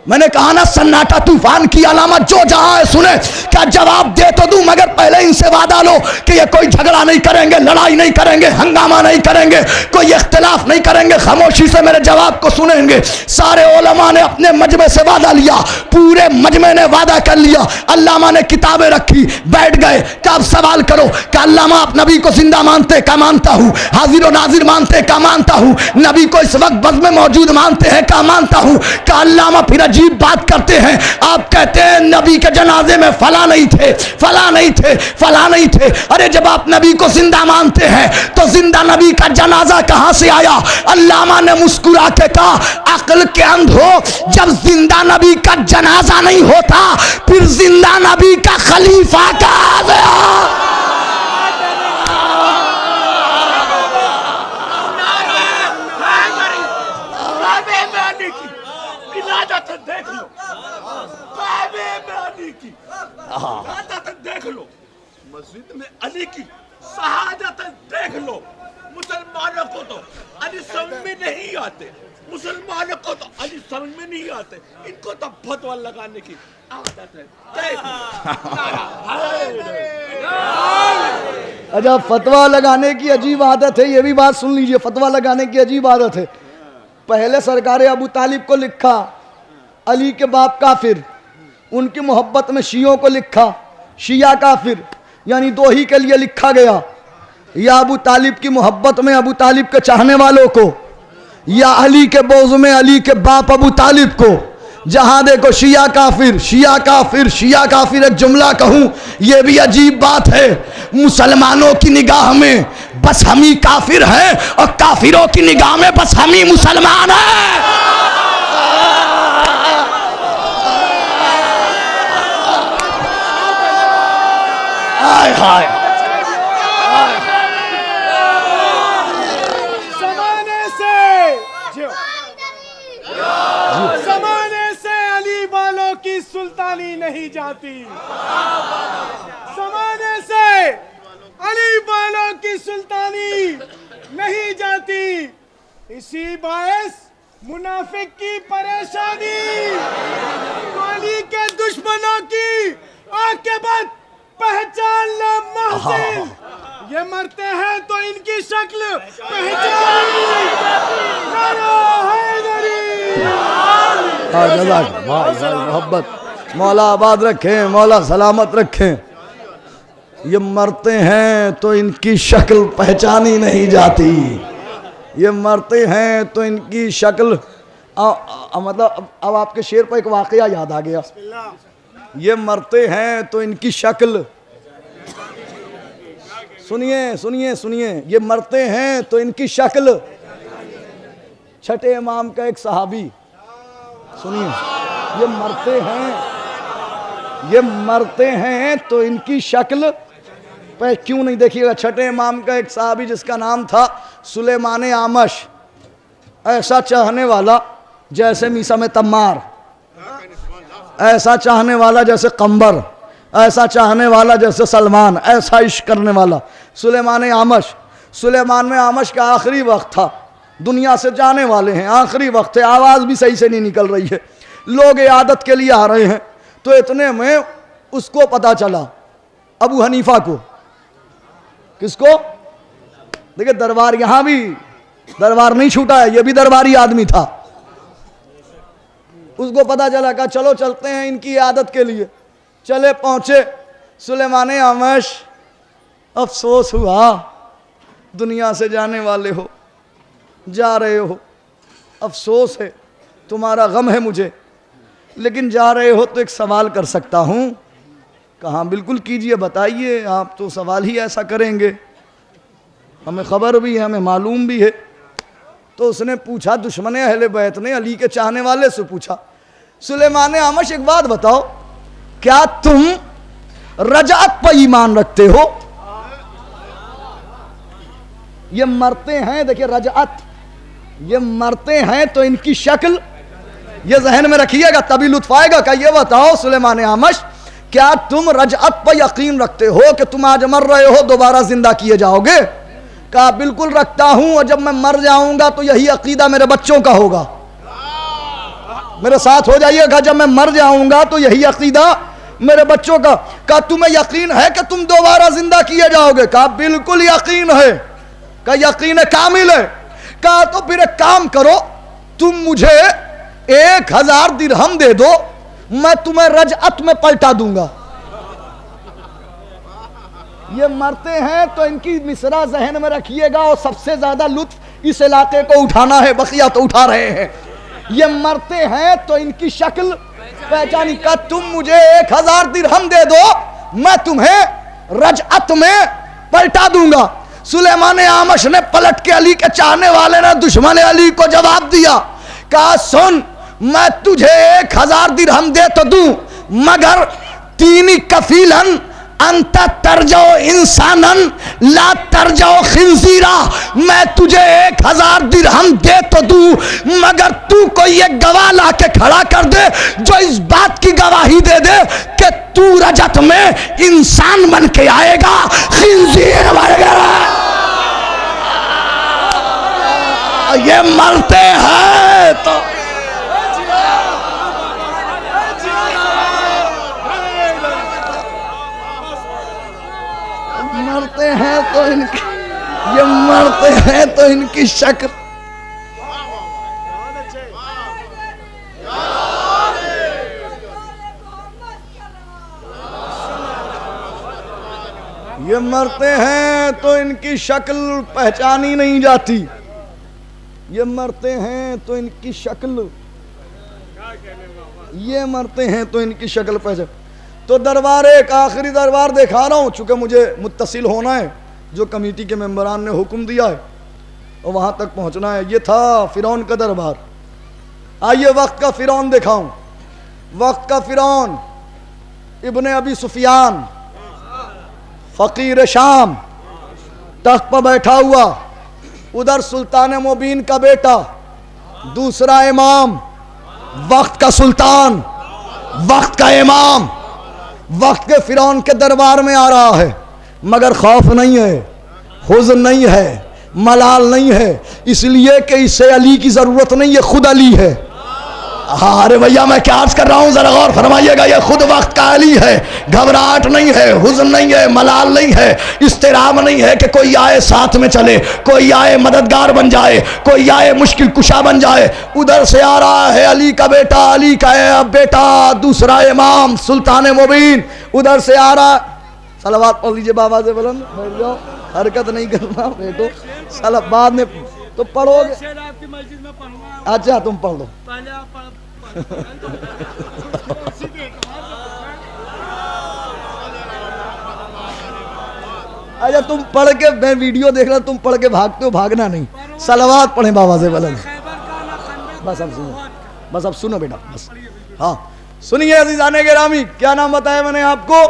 मैंने कहा ना सन्नाटा तूफान की अलामत, जो जहां है सुने। क्या जवाब दे तो दूं, मगर पहले इनसे वादा लो कि ये कोई झगड़ा नहीं करेंगे, लड़ाई नहीं करेंगे, हंगामा नहीं करेंगे, कोई इख्तिलाफ नहीं करेंगे, खामोशी से मेरे जवाब को सुनेंगे। सारे उलमा ने अपने मजमे से वादा लिया, पूरे मजमे ने वादा कर लिया। अल्लामा ने किताबें रखी, बैठ गए। क्या आप सवाल करो कि अल्लामा आप नबी को जिंदा मानते? क्या मानता हूं। हाजिर और नाजिर मानते? क्या मानता हूं। नबी को इस वक्त बज़ में मौजूद मानते हैं? क्या मानता हूं। क्या अल्लामा फिर अजीब बात करते हैं, आप कहते हैं नबी के जनाजे में फला नहीं थे, फला नहीं थे, फला नहीं थे। अरे जब आप नबी को जिंदा मानते हैं तो जिंदा नबी का जनाजा कहां से आया? अल्लामा ने मुस्कुरा के कहा, अक्ल के अंधो, जब जिंदा नबी का जनाजा नहीं होता फिर जिंदा नबी का खलीफा कहां से आया? देख लो, देख लो, मस्जिद में अली की शहादत देख लो। मुसलमानों को तो अली समझ में नहीं आते, मुसलमानों को तो अली समझ में नहीं आते, इनको तो फतवा लगाने की आदत है। अच्छा, फतवा लगाने की अजीब आदत है, ये भी बात सुन लीजिए। फतवा लगाने की अजीब आदत है। पहले सरकार अबू तालिब को लिखा अली के बाप काफिर, उनकी मोहब्बत में शियों को लिखा शिया काफिर, यानी दो ही के लिए लिखा गया, या अबू तालिब की मोहब्बत में अबू तालिब के चाहने वालों को, या अली के बोझ में अली के बाप अबू तालिब को। जहां देखो शिया काफिर, शिया काफिर, शिया काफिर। एक जुमला कहूं, यह भी अजीब बात है। मुसलमानों की निगाह में बस हम ही काफिर हैं और काफिरों की निगाह में बस हम ही मुसलमान हैं। हाय हाय, ज़माने से अली वालों की सुल्तानी नहीं जाती, ज़माने से अली वालों की सुल्तानी नहीं जाती। इसी बायस मुनाफिक की परेशानी, अली के दुश्मनों की आक़िबत पहचान लो महसिन। ये मरते हैं तो इनकी शक्ल पहचान। मोहब्बत मौला आबाद रखें, मौला सलामत रखें। ये मरते हैं तो इनकी शक्ल पहचानी नहीं जाती, ये मरते हैं तो इनकी शक्ल मतलब अब आपके शेर पर एक वाकया याद आ गया। ये मरते हैं तो इनकी शक्ल, सुनिए सुनिए सुनिए, ये मरते हैं तो इनकी शक्ल। छठे इमाम का एक सहाबी, सुनिए, ये मरते हैं तो इनकी शक्ल पे क्यों नहीं देखिएगा। छठे इमाम का एक सहाबी जिसका नाम था सुलेमान आमश, ऐसा चाहने वाला जैसे मीसा में तम्मार, ऐसा चाहने वाला जैसे कंबर, ऐसा चाहने वाला जैसे सलमान, ऐसा इश्क करने वाला सुलेमान आमश। सुलेमान में आमश का आखिरी वक्त था, दुनिया से जाने वाले हैं, आखिरी वक्त है, आवाज़ भी सही से नहीं निकल रही है, लोग इयादत के लिए आ रहे हैं। तो इतने में उसको पता चला, अबू हनीफा को। किसको? देखिए दरबार, यहां भी दरबार नहीं छूटा है, ये भी दरबारी आदमी था। उसको पता चला, कहा चलो चलते हैं इनकी इयादत के लिए। चले पहुंचे सुलेमान आमश। अफसोस हुआ, दुनिया से जाने वाले हो, जा रहे हो, अफसोस है, तुम्हारा गम है मुझे, लेकिन जा रहे हो तो एक सवाल कर सकता हूँ। कहाँ? बिल्कुल कीजिए, बताइए, आप तो सवाल ही ऐसा करेंगे, हमें खबर भी है, हमें मालूम भी है। तो उसने पूछा, दुश्मन अहले बैत ने अली के चाहने वाले से पूछा, सुलेमान आमश एक बात बताओ, क्या तुम रजात पर ईमान रखते हो? ये मरते हैं, देखिए रजात, ये मरते हैं तो इनकी शक्ल, ये जहन में रखिएगा तभी लुत्फ आएगा। क्या ये बताओ सुलेमान आमश, क्या तुम रजात पर यकीन रखते हो कि तुम आज मर रहे हो दोबारा जिंदा किए जाओगे? कहा बिल्कुल रखता हूं, और जब मैं मर जाऊंगा तो यही अकीदा मेरे बच्चों का होगा। मेरे साथ हो जाइएगा, जब मैं मर जाऊंगा तो यही अकीदा मेरे बच्चों का। कहा तुम्हें यकीन है कि तुम दोबारा जिंदा किए जाओगे? कहा बिल्कुल यकीन है। कहा यकीन कामिल है। कहा तो फिर एक काम करो, तुम मुझे 1000 दिरहम दे दो, मैं तुम्हें रजअत में पलटा दूंगा। ये मरते हैं तो इनकी मिसरा जहन में रखिएगा, और सबसे ज्यादा लुत्फ इस इलाके को उठाना है, बकिया तो उठा रहे हैं। ये मरते हैं तो इनकी शक्ल पहचानी। का तुम मुझे 1000 दिरहम दे दो, मैं तुम्हें रजअत में पलटा दूंगा। सुलेमान आमश ने पलट के अली के चाहने वाले ने दुश्मन अली को जवाब दिया। कहा सुन, मैं तुझे 1000 दिरहम दे तो दूं, मगर तीनी कफीलन अंत तरजो इंसानन ला तरजो खिंजीरा। मैं तुझे 1000 दिरहम दे तो दूं, मगर तू कोई एक गवाह ला के खड़ा कर दे जो इस बात की गवाही दे दे कि तू रजत में इंसान बन के आएगा, खिंजीर बन। ये मरते हैं तो मरते हैं तो इनकी, ये मरते हैं तो इनकी शक्ल। ये मरते हैं तो इनकी शक्ल पहचानी नहीं जाती। ये मरते हैं तो इनकी शक्ल, ये मरते हैं तो इनकी शक्ल पहचान। तो दरबार, एक आखिरी दरबार दिखा रहा हूं, चूंकि मुझे मुत्तसिल होना है, जो कमेटी के मेंबरान ने हुक्म दिया है और वहां तक पहुंचना है। ये था फिरौन का दरबार। आइए वक्त का फिरौन दिखाऊं। वक्त का फिरौन इब्ने अबी सुफियान, फकीर शाम, तख्त पर बैठा हुआ। उधर सुल्तान मुबीन का बेटा, दूसरा इमाम, वक्त का सुल्तान, वक्त का इमाम, वक्त के फिरौन के दरबार में आ रहा है। मगर खौफ नहीं है, हुज़्न नहीं है, मलाल नहीं है, इसलिए कि इसे अली की जरूरत नहीं, ये खुद अली है। हाँ अरे भैया मैं क्या अर्ज कर रहा हूं, जरा गौर फरमाइएगा। ये खुद वक्त का अली है। घबराहट नहीं है, हुज़्न नहीं है, मलाल नहीं है, इस्तिराब नहीं है कि कोई आए साथ में चले, कोई आए मददगार बन जाए, कोई आए मुश्किल कुशा बन जाए। उधर से आ रहा है अली का बेटा, अली का बेटा, दूसरा इमाम सुल्तान मुबीन उधर से आ रहा। सलावत पढ़ लीजिए बाबा से बुलंद, बैठ जाओ, हरकत नहीं करना बेटो। साला बाद में तो पढ़ोगे। अच्छा तुम पढ़ लो। अच्छा तुम पढ़ के, मैं वीडियो देख रहा, तुम पढ़ के भागते हो, भागना नहीं। सलावत पढ़े बाबा से बुलंद। बस अब सुनो, बस अब सुनो बेटा, बस। हाँ सुनिए अज़ीज़ाने गिरामी, क्या नाम बताया मैंने आपको?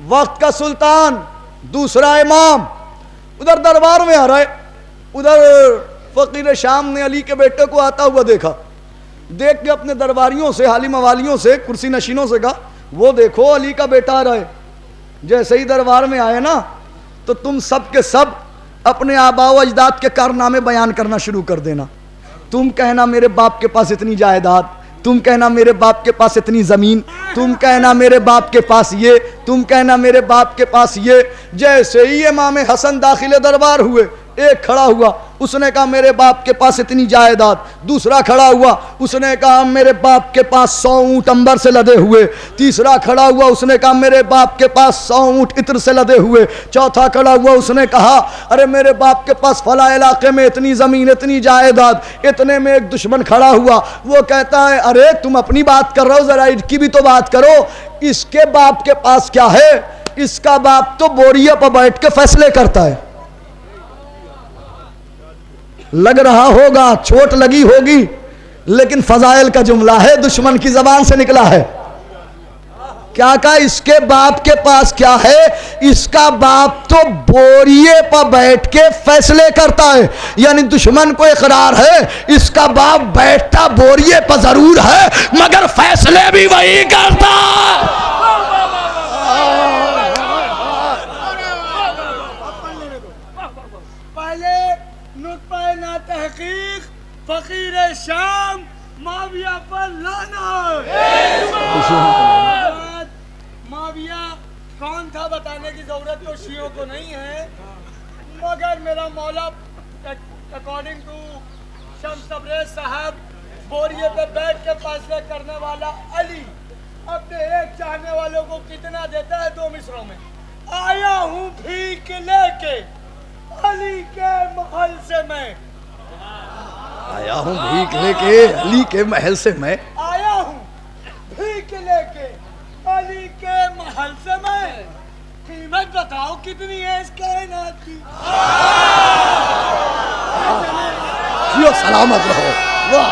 वक्त का सुल्तान, दूसरा इमाम, उधर दरबार में आ रहा है। उधर फकीर शाम ने अली के बेटे को आता हुआ देखा। देख के अपने दरबारियों से, हाली मवालियों से, कुर्सी नशीनों से कहा, वो देखो अली का बेटा आ रहा है। जैसे ही दरबार में आए ना, तो तुम सब के सब अपने आबा व अजदाद के कारनामे बयान करना शुरू कर देना। तुम कहना मेरे बाप के पास इतनी जायदाद, तुम कहना मेरे बाप के पास इतनी जमीन, तुम कहना मेरे बाप के पास ये, तुम कहना मेरे बाप के पास ये। जैसे ही इमाम हसन दाखिले दरबार हुए, एक खड़ा हुआ, उसने कहा मेरे बाप के पास इतनी जायदाद। दूसरा खड़ा हुआ, उसने कहा मेरे बाप के पास 100 ऊँट अंबर से लदे हुए। तीसरा खड़ा हुआ, उसने कहा मेरे बाप के पास 100 ऊँट इत्र से लदे हुए। चौथा खड़ा हुआ, उसने कहा अरे मेरे बाप के पास फला इलाके में इतनी ज़मीन, इतनी जायदाद। इतने में एक दुश्मन खड़ा हुआ, वो कहता है अरे तुम अपनी बात कर रहे हो, ज़रा इसकी भी तो बात करो। इसके बाप के पास क्या है? इसका बाप तो बोरिया पर बैठ के फैसले करता है। लग रहा होगा, चोट लगी होगी, लेकिन फजाइल का जुमला है, दुश्मन की जबान से निकला है। क्या कहा? इसके बाप के पास क्या है? इसका बाप तो बोरिए पर बैठ के फैसले करता है। यानी दुश्मन को इकरार है, इसका बाप बैठता बोरिए पर जरूर है, मगर फैसले भी वही करता है। फकीर शाम माविया पर लानत। माविया कौन था बताने की जरूरत तो शियों को नहीं है, मगर मेरा मौला अकॉर्डिंग टू शम्स तबरेज़ साहब बोरिये पे बैठ के फैसले करने वाला अली अपने एक चाहने वालों को कितना देता है 2 मिसरों में। आया हूँ भीख लेके अली के महल से मैं, आया हूँ भीख लेके अली के महल से मैं, आया हूँ भीख लेके अली के महल से मैं। कीमत बताओ कितनी है इस कायनात की। जियो सलामत रहो। वाह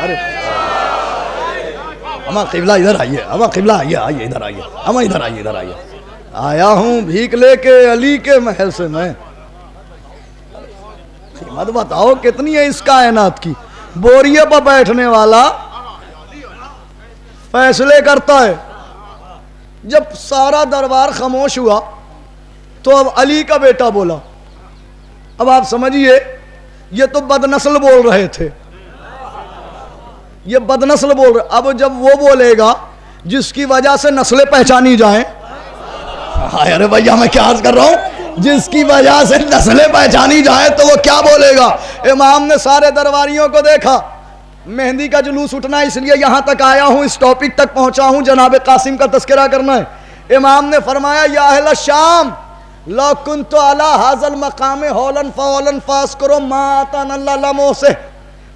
अरे अमा किबला इधर आइए, अमा किबला आइए, आइए इधर आइए, अमा इधर आइए, इधर आइए। आया हूँ भीख लेके अली के महल से मैं, कीमत बताओ कितनी है इस कायनात की। बोरिये पर बैठने वाला फैसले करता है। जब सारा दरबार खामोश हुआ तो अब अली का बेटा बोला। अब आप समझिए ये तो बदनस्ल बोल रहे थे, ये बदनस्ल बोल रहे। अब जब वो बोलेगा जिसकी वजह से नस्लें पहचानी जाएं, अरे भैया मैं क्या अर्ज कर रहा हूं, जिसकी वजह से नस्लें पहचानी जाए तो वो क्या बोलेगा। इमाम ने सारे दरबारियों को देखा, मेहंदी का जुलूस उठना, इसलिए यहां तक आया हूं, इस टॉपिक तक पहुंचा हूं, जनाब कासिम का तस्करा करना है। इमाम ने फरमाया या अहल शाम ला कुन्तु अला हाज़ल मकाम हौलन फ़ौलन फ़ास्कुरु मा अताना अल्लाह लमो से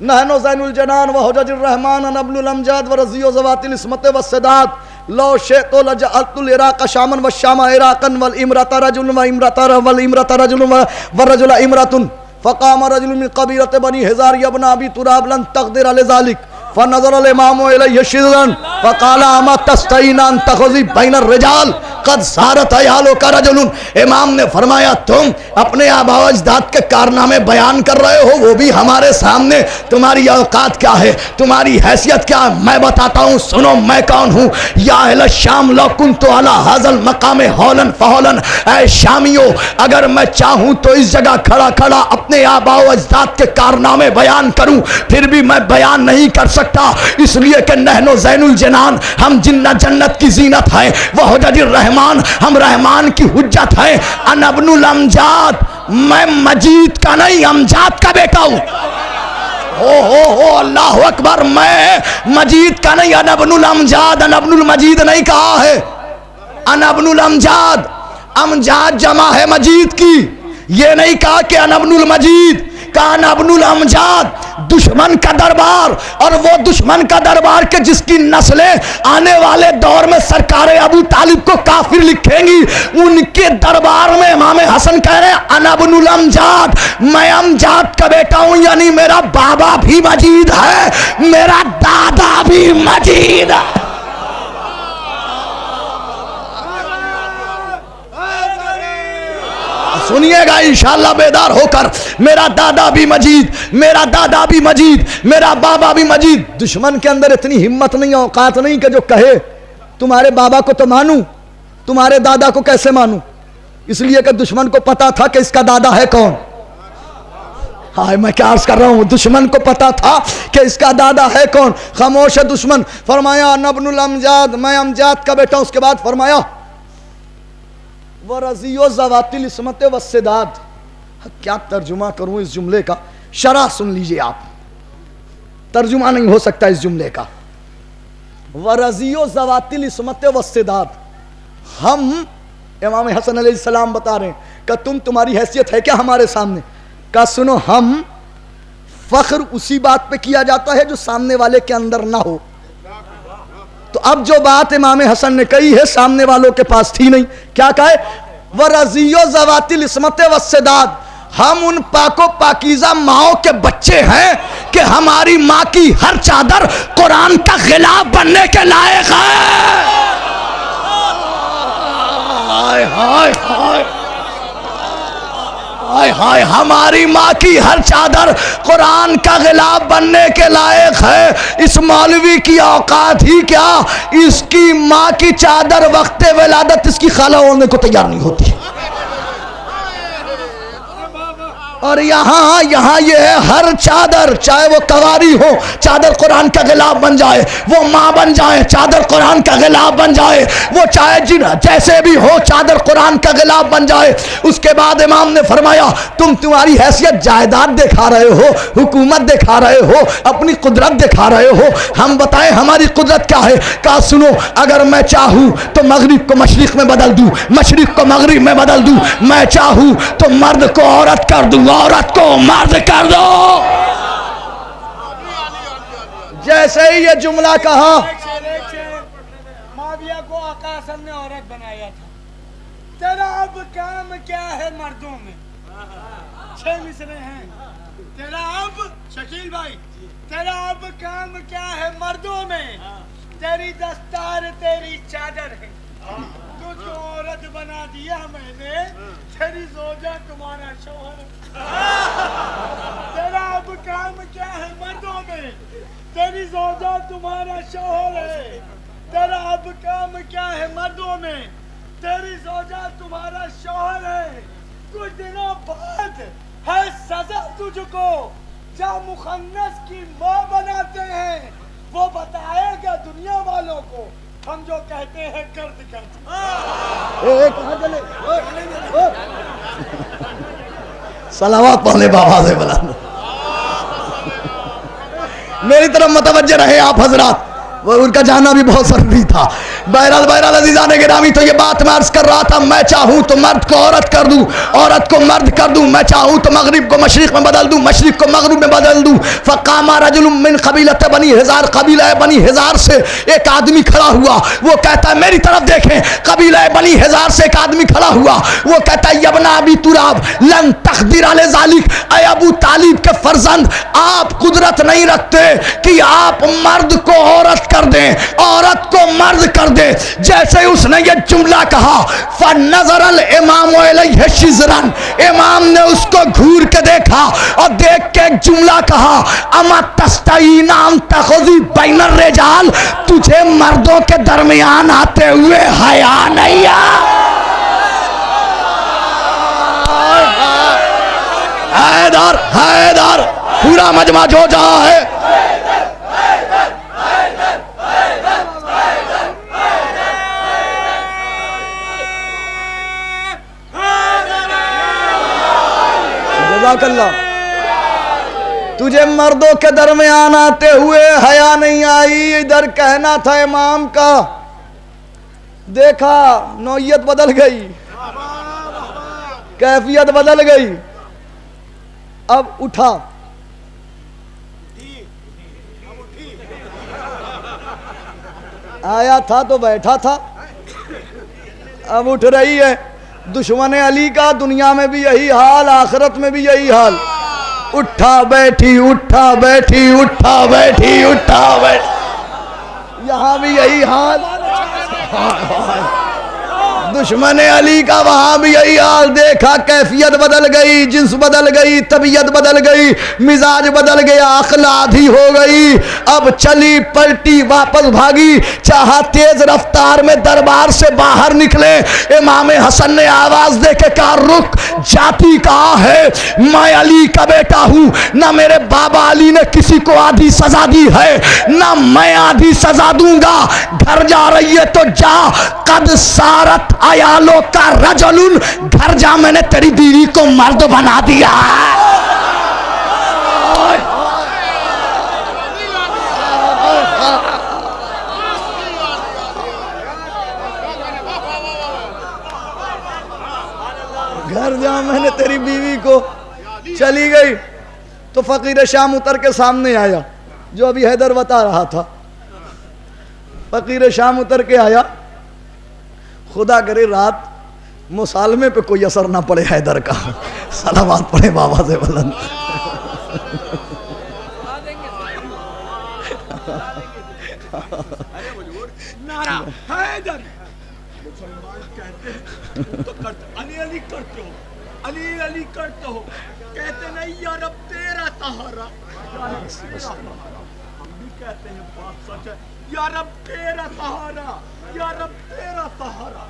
नहनो ज़ैनुल जनान व हुजजुर रहमान नबलुल अमजाद व रज़ियो ज़वातिल इस्मत व सदात लो शेतो लजअतुल इराक़ शामन व शामा इराक़न वल इमरता रजुलन व इमरता रजुलन व रजुला इमरतुन फ़क़ाम रजुलुन मिन क़बीलति बनी हिज़ार यब्न अबी तुराब लन तक़दिर अला ज़ालिक फ़नज़र अल इमामु इलैहि शिज़्रन फ़क़ाल अमा तस्तईना अन तख़ज़ी बैन अर्रिजाल कद सारत अयालो का रजुलुन। इमाम ने फरमाया तुम अपने आबा व अजदाद के कारनामे बयान कर रहे हो, वो भी हमारे सामने। तुम्हारी औकात क्या है, तुम्हारी हैसियत क्या है, मैं बताता हूँ, सुनो मैं कौन हूँ। या अहल शाम लो कुन्तु अला हाज़ल मकामे हौलन फ़हौलन, ऐ शामियों अगर मैं चाहूँ तो इस जगह खड़ा खड़ा अपने आबा व अजदाद के कारनामे बयान करूँ, फिर भी मैं बयान नहीं कर सकता, इसलिए कि नहनो ज़ैनुल जनान, हम जिन्ना जन्नत की जीनत है, वह हुज्जतुर रहमान, हम रहमान की हुज्जत है। अनबनुल अमजाद, मैं मजीद का नहीं अमजाद का बेटा हूं। हो अल्लाह अकबर, मैं मजीद का नहीं, अनबनुल अमजाद, अनबनुल मजीद नहीं कहा है, अनबनुल अमजाद, अमजाद जमा है मजीद की, ये नहीं कहा कि अनबनुल मजीद, कहा अनबनुल अमजाद। दुश्मन का दरबार, और वो दुश्मन का दरबार के जिसकी नस्लें आने वाले दौर में सरकार अबू तालिब को काफिर लिखेंगी, उनके दरबार में इमाम हसन कह रहे हैं अनबनुल अमजाद, मैं अमजाद का बेटा हूं, यानी मेरा बाबा भी मजीद है, मेरा दादा भी मजीद है। सुनिएगा इंशाअल्लाह बेदार होकर, मेरा दादा भी मजीद, मेरा दादा भी मजीद, मेरा बाबा भी मजीद। दुश्मन के अंदर इतनी हिम्मत नहीं, औकात नहीं कि जो कहे तुम्हारे बाबा को तो मानूं, तुम्हारे दादा को कैसे मानूं, इसलिए कि दुश्मन को पता था कि इसका दादा है कौन। हाय मैं क्या अर्ज कर रहा हूं, दुश्मन को पता था कि इसका दादा है कौन। खामोश है दुश्मन। फरमाया नबनुल अमजाद, मैं अमजाद का बेटा। उसके बाद फरमाया वरज़ियो ज़वातिल इस्मत वस्सदाद। क्या तर्जुमा करूं इस जुमले का, शरह सुन लीजिए आप, तर्जुमा नहीं हो सकता इस जुमले का। वरज़ियो ज़वातिल इस्मत वस्सदाद, हम इमाम हसन अलैहिस्सलाम बता रहे हैं कि तुम्हारी हैसियत है क्या हमारे सामने। का सुनो, हम फख्र उसी बात पे किया जाता है जो सामने वाले के अंदर ना हो। तो अब जो बात इमाम हसन ने कही है सामने वालों के पास थी नहीं। क्या कहे, वरज़ियो ज़वातिल इस्मत वस्सदाद, हम उन पाको पाकीज़ा माओ के बच्चे हैं कि हमारी माँ की हर चादर कुरान का गिलाफ बनने के लायक है। हाय हाय हाय हाय हाय, हमारी माँ की हर चादर कुरान का गिलाफ बनने के लायक है। इस मौलवी की औकात ही क्या, इसकी माँ की चादर वक्ते विलादत इसकी खाला ओढ़ने को तैयार नहीं होती। और यहाँ ये है, हर चादर, चाहे वो कवारी हो, चादर कुरान का गिलाफ बन जाए, वो माँ बन जाए, चादर कुरान का गिलाफ बन जाए, वो चाहे जिन जैसे भी हो, चादर कुरान का गिलाफ बन जाए। उसके बाद इमाम ने फरमाया, तुम्हारी हैसियत जायदाद दिखा रहे हो, हुकूमत दिखा रहे हो, अपनी कुदरत दिखा रहे हो, हम बताएं हमारी कुदरत क्या है? कहा सुनो, अगर मैं चाहूँ तो मगरिब को मशरिक में बदल दूँ, मशरिक को मगरिब में बदल दूँ, मैं चाहूँ तो मर्द को औरत कर दूँ, औरत को मर्द कर दो। जैसे ही ये जुमला कहा, माविया को आकाश ने औरत बनाया था, तेरा अब काम क्या है मर्दों में? 6 मिसरे हैं। तेरा अब, शकील भाई, तेरा अब काम क्या है मर्दों में? तेरी दस्तार तेरी चादर है, तुझको औरत बना दिया मैंने, तेरी जोजा तुम्हारा शौहर। तेरा अब काम क्या है मर्दों में? तेरी जोजा तुम्हारा शौहर है। तेरा अब काम क्या है मर्दों में? तेरी जोजा तुम्हारा शौहर है। कुछ दिनों बाद है सजा तुझको, जब मुखन्नस की माँ बनाते हैं, वो बताएगा दुनिया वालों को हम जो कहते हैं कर दिखाते। कहाँ चले? सलावत पढ़ने बाबा से बुला, मेरी तरफ मतवज्जे रहे आप हजरात, वो उनका जाना भी बहुत जरूरी था। बहरहाल अजीज़ान गिरामी, तो ये बात मैं अर्ज कर रहा था, मैं चाहूँ तो मर्द को औरत कर दूँ, औरत को मर्द कर दूँ, मैं चाहूँ तो मगरिब को मशरिक में बदल दूँ, मशरिक को मगरिब में बदल दूँ। फ़क़ामा रजुलुम मिन क़बीलत बनी हिज़ार, कबीला बनी हिज़ार से एक आदमी खड़ा हुआ, वो कहता है मेरी तरफ देखें, कबीला बनी हिज़ार से एक आदमी खड़ा हुआ, वो कहता है यबना अबी तुराब लन तक़दीर अले ज़ालिक, ऐ अबू तालिब के फर्जंद, आप कुदरत नहीं रखते कि आप मर्द को औरत कर दें, औरत को मर्द कर दे। जैसे ही उसने ये जुमला कहा, फनज़रल इमाम इलैहि शिज़रन, इमाम ने उसको घूर के देखा और देख के एक जुमला कहा, अमा तस्तईना अन तख़ुज़ी बैनर रिजाल, तुझे मर्दों के दरमियान आते हुए हया नहीं आ? हैदर हैदर, पूरा मजमा जो जहां है, तुझे मर्दों के दरमियान आते हुए हया नहीं आई। इधर कहना था इमाम का, देखा नौयत बदल गई, कैफियत बदल गई, अब उठा, आया था तो बैठा था, अब उठ रही है। दुश्मन अली का दुनिया में भी यही हाल, आखिरत में भी यही हाल, उठा बैठी, उठा बैठी, उठा बैठी, उठा बैठी, यहाँ भी यही हाल। दुश्मन अली का वहाँ भी यही हाल, देखा कैफियत बदल गई, जिन्स बदल गई, तबीयत बदल गई, मिजाज बदल गया, अक्ल आधी हो गई, अब चली पलटी वापस भागी, चाहा तेज रफ्तार में दरबार से बाहर निकले। इमाम हसन ने आवाज दे के कहा, रुक, जाती कहाँ है? मैं अली का बेटा हूँ, ना मेरे बाबा अली ने किसी को आधी सजा दी है, ना मैं आधी सजा दूंगा। घर जा रही है तो जा, कद सारत अयालों का रजलुन, घर जा, मैंने तेरी बीवी को मर्द बना दिया। घर जा, मैंने तेरी बीवी को। चली गई तो फकीर शाम उतर के सामने आया, जो अभी हैदर बता रहा था। फकीर शाम उतर के आया, खुदा करे रात मुसालमे पे कोई असर ना पड़े हैदर का। सलावत पड़े बाबा से बुलंद। नारा हैदर, मुसलमान कहते हैं तो करते, अली अली करते हो, अली अली करते हो, कहते नहीं या रब तेरा सहारा। हम भी कहते हैं, बात सच है, या रब तेरा सहारा, या रब तेरा सहारा।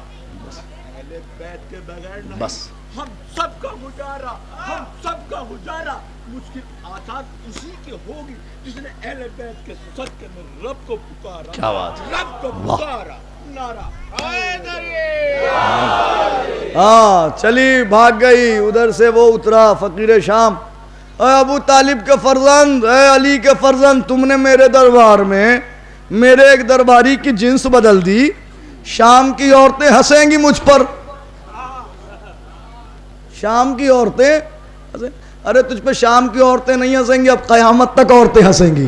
पहले बैठ के बगैर नहीं, बस हम सबका गुजारा, हम सबका गुजारा मुश्किल आसान उसी की होगी जिसने अहले बैत के सदके में रब को पुकारा। क्या बात है। रब को पुकारा। नारा हाँ चली, भाग गई। उधर से वो उतरा फकीर शाम। अबू तालिब के फर्जंद, अली के फर्जंद, तुमने मेरे दरबार में मेरे एक दरबारी की जिन्स बदल दी। शाम की औरतें हंसेंगी मुझ पर, शाम की औरतें हंसे। अरे तुझ पे शाम की औरतें नहीं हंसेंगी, अब कयामत तक औरतें हंसेंगी।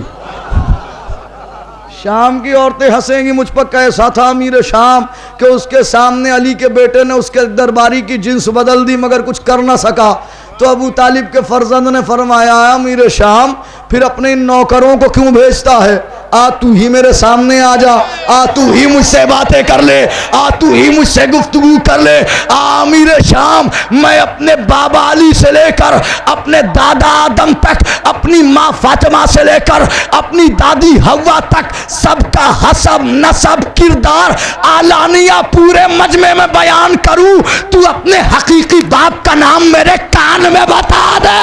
शाम की औरतें हंसेंगी मुझ पर। कैसा था अमीर शाम कि उसके सामने अली के बेटे ने उसके दरबारी की जिन्स बदल दी मगर कुछ कर ना सका। तो अबू तालिब के फर्जंद ने फरमाया, अमीर शाम फिर अपने इन नौकरों को क्यों भेजता है? आ तू ही मेरे सामने आ जा, आ तू ही मुझसे बातें कर ले, आ तू ही मुझसे गुफ्तगू कर ले। अमीर शाम, मैं अपने बाबा अली से लेकर अपने दादा आदम तक, अपनी माँ फातिमा से लेकर अपनी दादी हवा तक सबका हसब नसब किरदार आलानिया पूरे मजमे में बयान करूं, तू अपने हकीकी बाप का नाम मेरे कान में बता दे।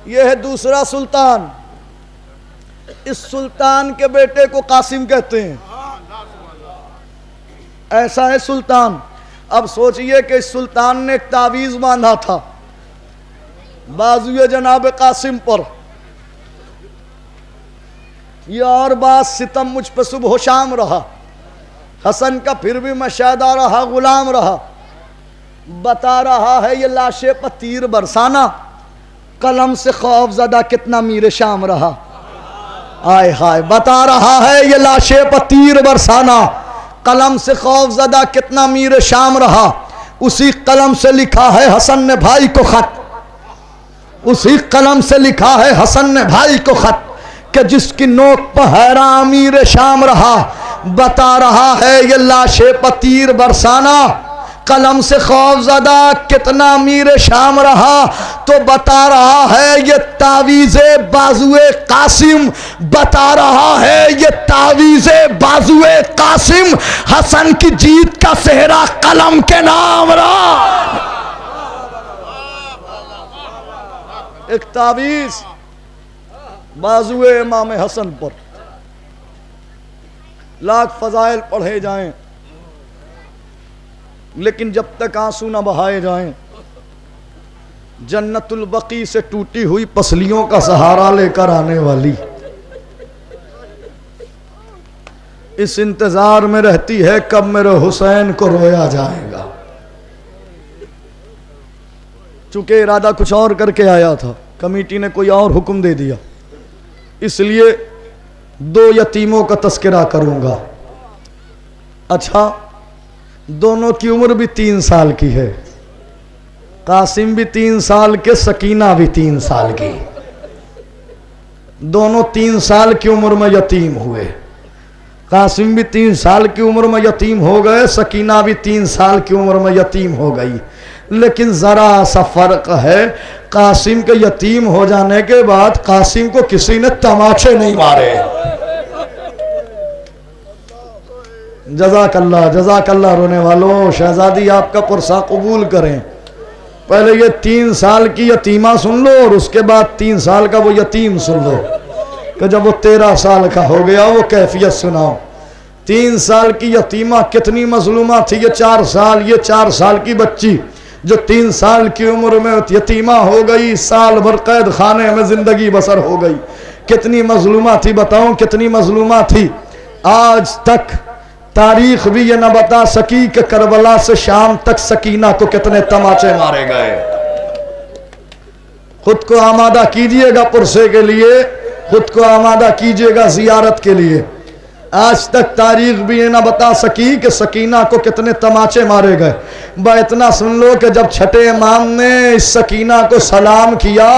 ये है दूसरा सुल्तान। इस सुल्तान के बेटे को कासिम कहते हैं। ऐसा है सुल्तान। अब सोचिए कि इस सुल्तान ने एक तावीज बांधा था बाजुए जनाब कासिम पर। यह और बात सितम मुझ पर सुबह शाम रहा। हसन का फिर भी मशादा रहा, गुलाम रहा। बता रहा है ये लाशे पर तीर बरसाना, कलम से खौफजदा कितना मीर शाम रहा। आय हाय, बता रहा है ये लाशे पर तीर बरसाना, कलम से खौफजदा कितना मीर शाम रहा। उसी कलम से लिखा है हसन ने भाई को खत, उसी कलम से लिखा है हसन ने भाई को खत कि जिसकी नोक पर हैरान अमीर शाम रहा। बता रहा है ये लाशे पर तीर बरसाना, कलम से खौफजदा कितना अमीर शाम रहा। तो बता रहा है ये तावीज़े बाजुए कासिम, बता रहा है ये तावीज़े बाजुए कासिम, हसन की जीत का सेहरा कलम के नाम रहा। एक तावीज़ बाजुए इमाम हसन पर, लाख फजाइल पढ़े जाएं लेकिन जब तक आंसू न बहाए जाएं, जन्नतुल बकी से टूटी हुई पसलियों का सहारा लेकर आने वाली इस इंतजार में रहती है कब मेरे हुसैन को रोया जाएगा। चूंकि इरादा कुछ और करके आया था, कमेटी ने कोई और हुक्म दे दिया, इसलिए दो यतीमों का तस्करा करूंगा। अच्छा, दोनों की उम्र भी 3 साल की है। कासिम भी 3 साल के, सकीना भी 3 साल की। दोनों 3 साल की उम्र में यतीम हुए। कासिम भी 3 साल की उम्र में यतीम हो गए, सकीना भी 3 साल की उम्र में यतीम हो गई। लेकिन जरा सा फर्क है, कासिम के यतीम हो जाने के बाद कासिम को किसी ने तमाचे नहीं मारे। जज़ाकल्लाह जज़ाकल्लाह। रोने वालों, शहजादी आपका पुरसा कबूल करें। पहले ये 3 साल की यतीमा सुन लो और उसके बाद 3 साल का वो यतीम सुन लो कि जब वो 13 साल का हो गया वो कैफियत सुनाओ। 3 साल की यतीमा कितनी मजलूमा थी। ये 4 साल, ये 4 साल की बच्ची जो 3 साल की उम्र में यतीमा हो गई, साल भर कैद खाने में जिंदगी बसर हो गई। कितनी मजलूमा थी, बताओ कितनी मजलूमा थी। आज तक तारीख भी ये न बता सकी कि करबला से शाम तक सकीना को कितने तमाचे मारे गए। खुद को आमादा कीजिएगा पुरसे के लिए, खुद को आमादा कीजिएगा जियारत के लिए। आज तक तारीख भी ये न बता सकी कि सकीना को कितने तमाचे मारे गए। इतना सुन लो कि जब छठे इमाम ने इस सकीना को सलाम किया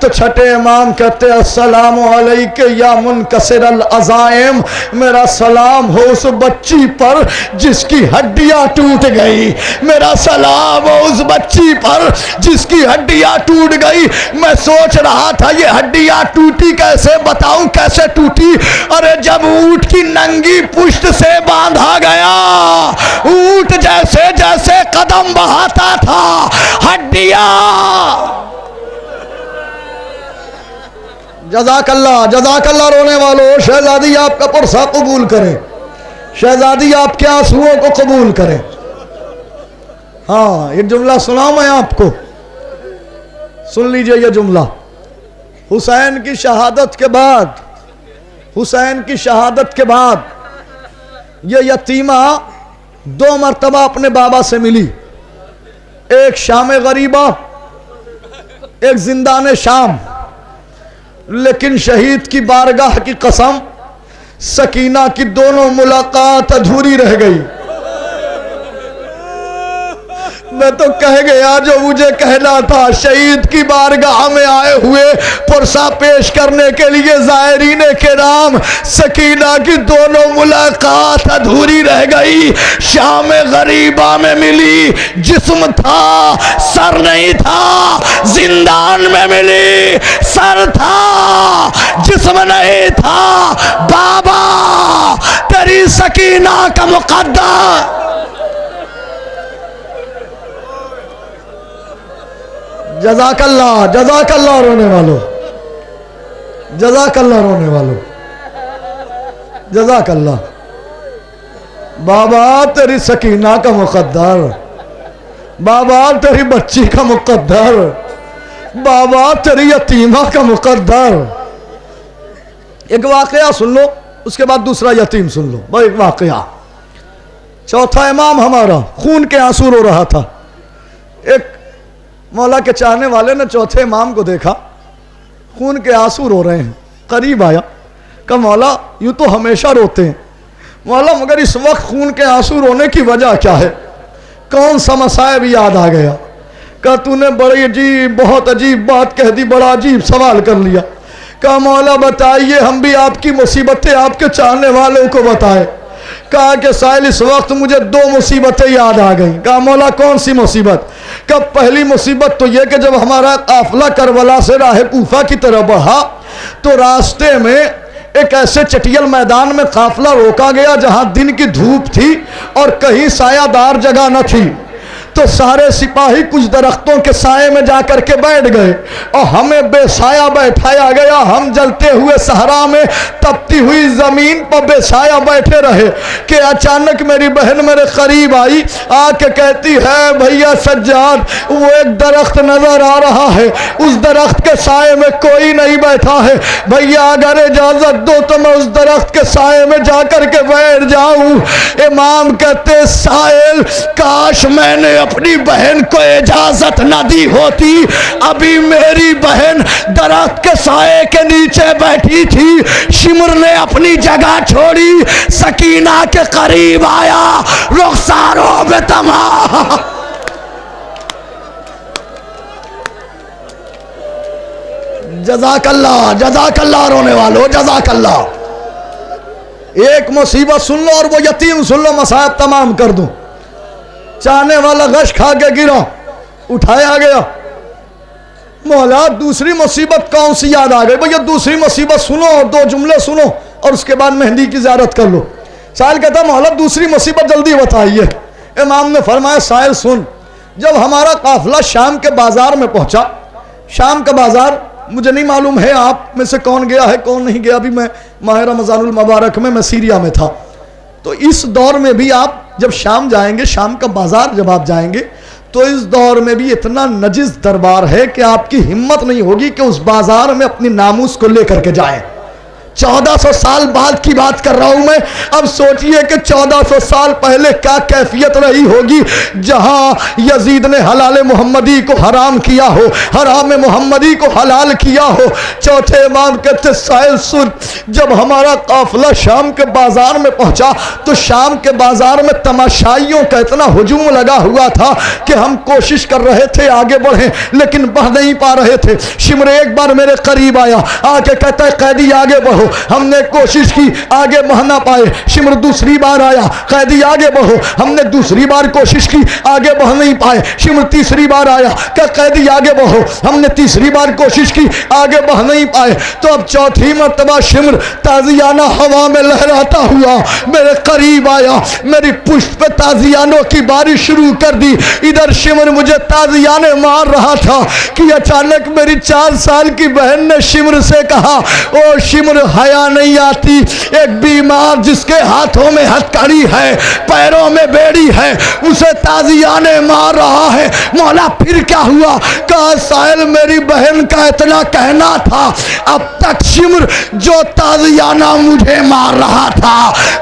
तो छठे इमाम कहते अस्सलाम अलैका या मुनकसिर अल अज़ाइम, मेरा सलाम हो उस बच्ची पर जिसकी हड्डियां टूट गई, मेरा सलाम हो उस बच्ची पर जिसकी हड्डियां टूट गई। मैं सोच रहा था ये हड्डियां टूटी कैसे, बताऊं कैसे टूटी। अरे जब ऊंट की नंगी पुष्ट से बांधा गया, ऊंट जैसे जैसे कदम बहाता था हड्डियां। जज़ाकल्लाह रोने वालों, शहजादी आपका पुरसा कबूल करें, शहजादी आपके आंसुओं को कबूल करें। हाँ, एक जुमला सुनाऊं मैं आपको, सुन लीजिए ये जुमला। हुसैन की शहादत के बाद, हुसैन की शहादत के बाद ये यतीमा 2 मरतबा अपने बाबा से मिली, एक शाम गरीबा, एक जिंदान शाम। लेकिन शहीद की बारगाह की कसम, सकीना की दोनों मुलाकात अधूरी रह गई। मैं तो कह गया जो मुझे कहना था। शहीद की बारगाह में आए हुए पुरसा पेश करने के लिए ज़ायरीन किराम, सकीना की दोनों मुलाकात अधूरी रह गई। शाम गरीबा में मिली, जिस्म था सर नहीं था। जिंदान में मिली, सर था जिस्म नहीं था। बाबा तेरी सकीना का मुकद्दर। जज़ाकल्लाह रोने वालों, जज़ाकल्लाह रोने वालों, जज़ाकल्लाह। बाबा तेरी सकीना का मुकद्दर, बाबा तेरी बच्ची का मुकद्दर, बाबा तेरी यतीमा का मुकद्दर। एक वाकया सुन लो, उसके बाद दूसरा यतीम सुन लो। भाई एक वाकया, चौथा इमाम हमारा खून के आंसू रो रहा था। एक मौला के चाहने वाले ने चौथे इमाम को देखा, खून के आंसू रो रहे हैं। करीब आया, कहा मौला यूं तो हमेशा रोते हैं मौला, मगर इस वक्त खून के आंसू रोने की वजह क्या है? कौन सा मसाइब याद आ गया? कहा तूने बड़ी अजीब, बहुत अजीब बात कह दी, बड़ा अजीब सवाल कर लिया। कहा मौला बताइए, हम भी आपकी मुसीबतें आपके चाहने वालों को बताए। कहा कि साहिल इस वक्त मुझे 2 मुसीबतें याद आ गई। कहा मौला कौन सी मुसीबत? कब पहली मुसीबत तो यह कि जब हमारा काफिला करबला से राह कूफा की तरफ बढ़ा तो रास्ते में एक ऐसे चटियल मैदान में काफिला रोका गया जहां दिन की धूप थी और कहीं सायादार जगह न थी। तो सारे सिपाही कुछ दरख्तों के साए में जाकर के बैठ गए और हमें बेसाया बैठाया गया। हम जलते हुए सहरा में तपती हुई जमीन पर बेसाया बैठे रहे कि अचानक मेरी बहन मेरे करीब आई, आके कहती है भैया सज्जाद वो एक दरख्त नजर आ रहा है, उस दरख्त के साए में कोई नहीं बैठा है, भैया अगर इजाजत दो तो मैं उस दरख्त के साए में जाकर के बैठ जाऊं। इमाम कहते साहिल काश मैंने अपनी बहन को इजाजत न दी होती, अभी मेरी बहन दरख्त के साए के नीचे बैठी थी। शिमर ने अपनी जगह छोड़ी, सकीना के करीब आया, रुखसारों में तमाम। जज़ाकल्लाह रोने वालों, जज़ाकल्लाह। एक मुसीबत सुन लो और वो यतीम सुन लो, मसाइब तमाम कर दूं। चाहने वाला गश खा के गिरा, उठाया गया। मौला दूसरी मुसीबत कौन सी याद आ गई? भैया दूसरी मुसीबत सुनो, 2 जुमले सुनो और उसके बाद मेहंदी की ज़ियारत कर लो। साहिल कहता मौला दूसरी मुसीबत जल्दी बताइए। इमाम ने फरमाया साहिल सुन, जब हमारा काफिला शाम के बाजार में पहुंचा, शाम का बाजार मुझे नहीं मालूम है आप में से कौन गया है कौन नहीं गया, अभी मैं माह रमज़ानुल मुबारक में मैं सीरिया में था। तो इस दौर में भी आप जब शाम जाएंगे, शाम का बाजार जब आप जाएंगे तो इस दौर में भी इतना नजिस दरबार है कि आपकी हिम्मत नहीं होगी कि उस बाजार में अपनी नामूस को लेकर के जाएं। 1400 साल बाद की बात कर रहा हूं मैं। अब सोचिए कि 1400 साल पहले क्या कैफियत रही होगी जहां यजीद ने हलाल मोहम्मदी को हराम किया हो, हराम मोहम्मदी को हलाल किया हो। चौथे इमाम कहते साहिल सुन, जब हमारा काफिला शाम के बाजार में पहुंचा तो शाम के बाजार में तमाशाइयों का इतना हुजूम लगा हुआ था कि हम कोशिश कर रहे थे आगे बढ़े लेकिन बढ़ नहीं पा रहे थे। शिमर एक बार मेरे करीब आया, आके कहता है कैदी आगे बढ़ो। हमने कोशिश की, आगे बढ़ ना पाए। शिमर दूसरी बार आया, कैदी आगे बढ़ो। हमने दूसरी बार कोशिश की, आगे बढ़ नहीं पाए। शिमर तीसरी बार आया, क्या कैदी आगे बढ़ो। हमने तीसरी बार कोशिश की, आगे बढ़ नहीं पाए। तो अब चौथी मर्तबा शिमर ताजियाना हवा में लहराता हुआ मेरे करीब आया, मेरी पुष्प पे ताजियानों की बारिश शुरू कर दी। इधर शिमर मुझे ताजियाने मार रहा था कि अचानक मेरी 4 साल की बहन ने शिमर से कहा, ओ शिमर हया नहीं आती, एक बीमार जिसके हाथों में हथकड़ी है, पैरों में बेड़ी है, उसे ताजियाने मार रहा है। मौला फिर क्या हुआ? कहा साहिल मेरी बहन का इतना कहना था, अब तक शिमर जो ताजियाना मुझे मार रहा था,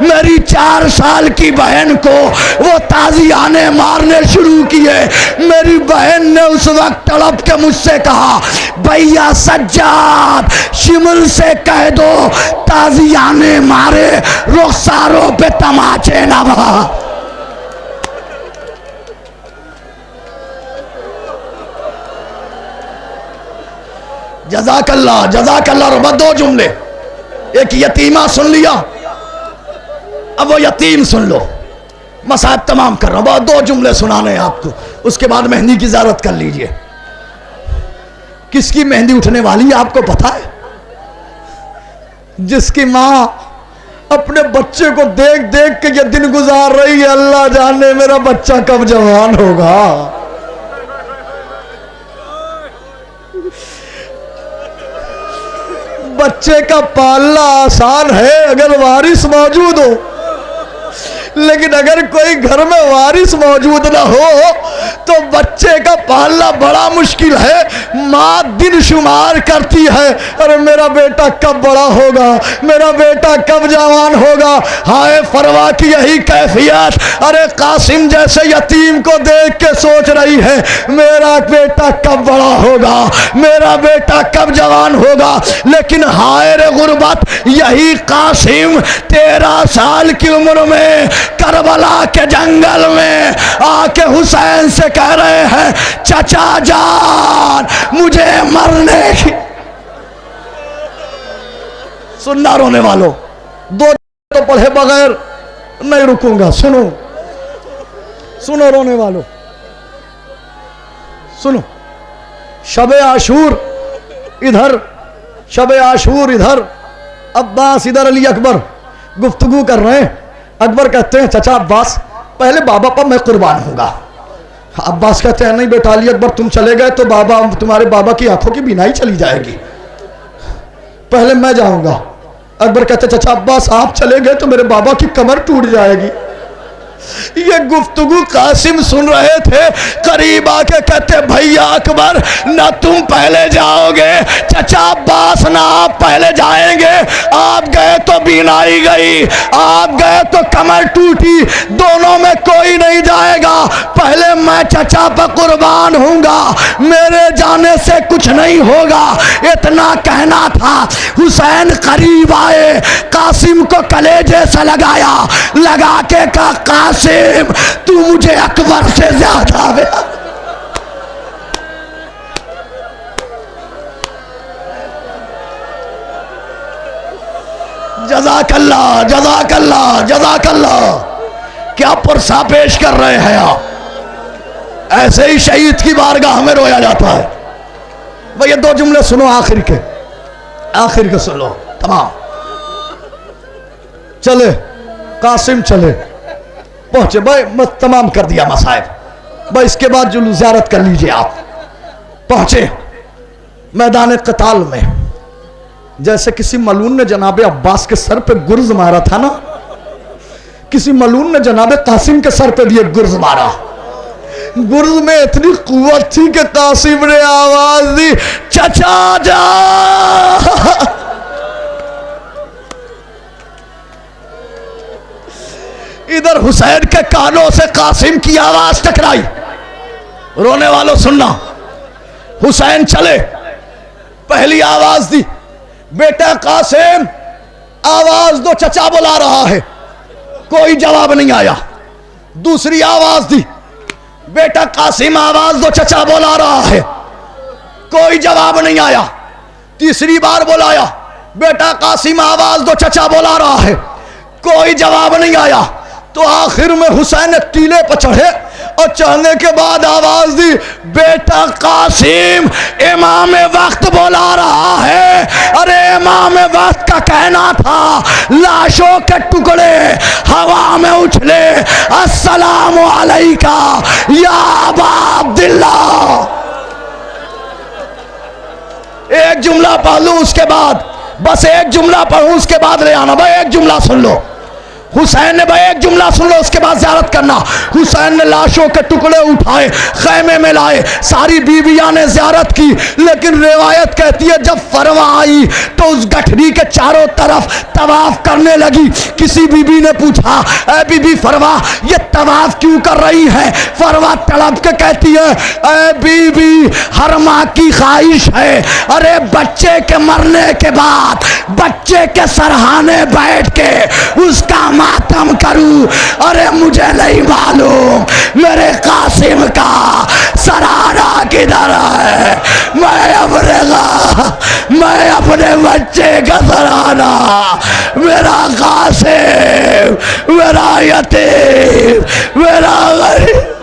मेरी 4 साल की बहन को वो ताजियाने मारने शुरू किए। मेरी बहन ने उस वक्त तड़प के मुझसे कहा, भैया सज्जाद शिमर से कह दो ताजियाने मारे, रुखसारों पे तमाचे ना बहा। जज़ाकल्लाह जज़ाकल्लाह। रुबा 2 जुमले, एक यतीमा सुन लिया, अब वो यतीम सुन लो। मसाहब तमाम कर रहा हूं, 2 जुमले सुनाने हैं आपको, उसके बाद मेहंदी की ज़ियारत कर लीजिए। किसकी मेहंदी उठने वाली है आपको पता है? जिसकी माँ अपने बच्चे को देख देख के ये दिन गुजार रही है, अल्लाह जाने मेरा बच्चा कब जवान होगा। बच्चे का पालना आसान है अगर वारिस मौजूद हो, लेकिन अगर कोई घर में वारिस मौजूद ना हो तो बच्चे का पालना बड़ा मुश्किल है। माँ दिन शुमार करती है, अरे मेरा बेटा कब बड़ा होगा, मेरा बेटा कब जवान होगा। हाय फरवा की यही कैफियत अरे कासिम जैसे यतीम को देख के सोच रही है, मेरा बेटा कब बड़ा होगा, मेरा बेटा कब जवान होगा। लेकिन हाय रे गुर्बत, यही कासिम 13 साल की उम्र में करबला के जंगल में आके हुसैन से कह रहे हैं, चचा जान मुझे मरने की। सुनना रोने वालों, 2 तो पढ़े बगैर नहीं रुकूंगा, सुनो सुनो रोने वालों सुनो। शबे आशूर इधर, शबे आशूर इधर, अब्बास इधर, अली अकबर गुफ्तगू कर रहे हैं। अकबर कहते हैं चचा अब्बास पहले बाबा पर मैं कुर्बान होगा। अब्बास कहते हैं नहीं बेटा अली अकबर, तुम चले गए तो बाबा, तुम्हारे बाबा की आंखों की बीनाई चली जाएगी, पहले मैं जाऊंगा। अकबर कहते चचा अब्बास आप चले गए तो मेरे बाबा की कमर टूट जाएगी। ये गुफ्तगू कासिम सुन रहे थे, करीब आके कहते भैया अकबर ना तुम पहले जाओगे, चचा अब्बास ना आप पहले जाएंगे। आप गए तो बीनाई गई, आप गए तो कमर टूटी, दोनों में कोई नहीं जाएगा। पहले मैं चचा पर कुर्बान हूंगा, मेरे जाने से कुछ नहीं होगा। इतना कहना था। हुसैन करीब आए, कासिम को कलेजे से लगाया, लगा के कहा कासिम तू मुझे अकबर से ज्यादा जज़ाकल्लाह जज़ाकल्लाह जज़ाकल्लाह। क्या पुरसा पेश कर रहे हैं आप? ऐसे ही शहीद की बारगाह में रोया जाता है। भाई ये 2 जुमले सुनो, आखिर के सुनो तमाम। चले कासिम चले, पहुंचे भाई, मत तमाम कर दिया मसाइब भाई। इसके बाद जुलूस ज़ियारत कर लीजिए आप। पहुंचे मैदान क़ताल में, जैसे किसी मलून ने जनाबे अब्बास के सर पे गुर्ज मारा था ना, किसी मलून ने जनाबे कासिम के सर पे भी एक गुर्ज मारा। गुर्ज में इतनी कुव्वत थी कि कासिम ने आवाज दी, चचा जा। इधर हुसैन के कानों से कासिम की आवाज टकराई। रोने वालों सुनना, हुसैन चले, पहली आवाज दी, बेटा कासिम आवाज दो, चचा बुला रहा है। कोई जवाब नहीं आया। दूसरी आवाज दी, बेटा कासिम आवाज दो, चचा बुला रहा है। कोई जवाब नहीं आया। तीसरी बार बुलाया, बेटा कासिम आवाज दो, चचा बुला रहा है। कोई जवाब नहीं आया। तो आखिर में हुसैन ने टीले पर चढ़े और चढ़ने के बाद आवाज दी, बेटा कासिम इमाम वक्त बुला रहा है। अरे इमाम वक्त का कहना था लाशों के टुकड़े हवा में उछले, अस्सलामु अलैका या अबा अब्दुल्लाह। एक जुमला पढ़ लूं उसके बाद, बस एक जुमला पढ़ूं उसके बाद ले आना। भाई एक जुमला सुन लो हुसैन ने, भाई एक जुमला सुन लो उसके बाद ज़ियारत करना। हुसैन ने लाशों के टुकड़े उठाए, खैमे में लाए, सारी बीवियां ने ज़ियारत की। लेकिन रिवायत कहती है जब फरवा आई तो उस गठरी के चारों तरफ तवाफ करने लगी। किसी बीबी ने पूछा, ऐ बीबी फरवा ये तवाफ क्यों कर रही है? फरवा तड़प के कहती है, ऐ बीबी हर माँ की ख्वाहिश है, अरे बच्चे के मरने के बाद बच्चे के सरहाने बैठ के उसका मातम करूं। अरे मुझे नहीं मालूम मेरे कासिम का सराहना किधर है। मैं अपने बच्चे का सराहना, मेरा कासिम, मेरा यतीम, मेरा गरीब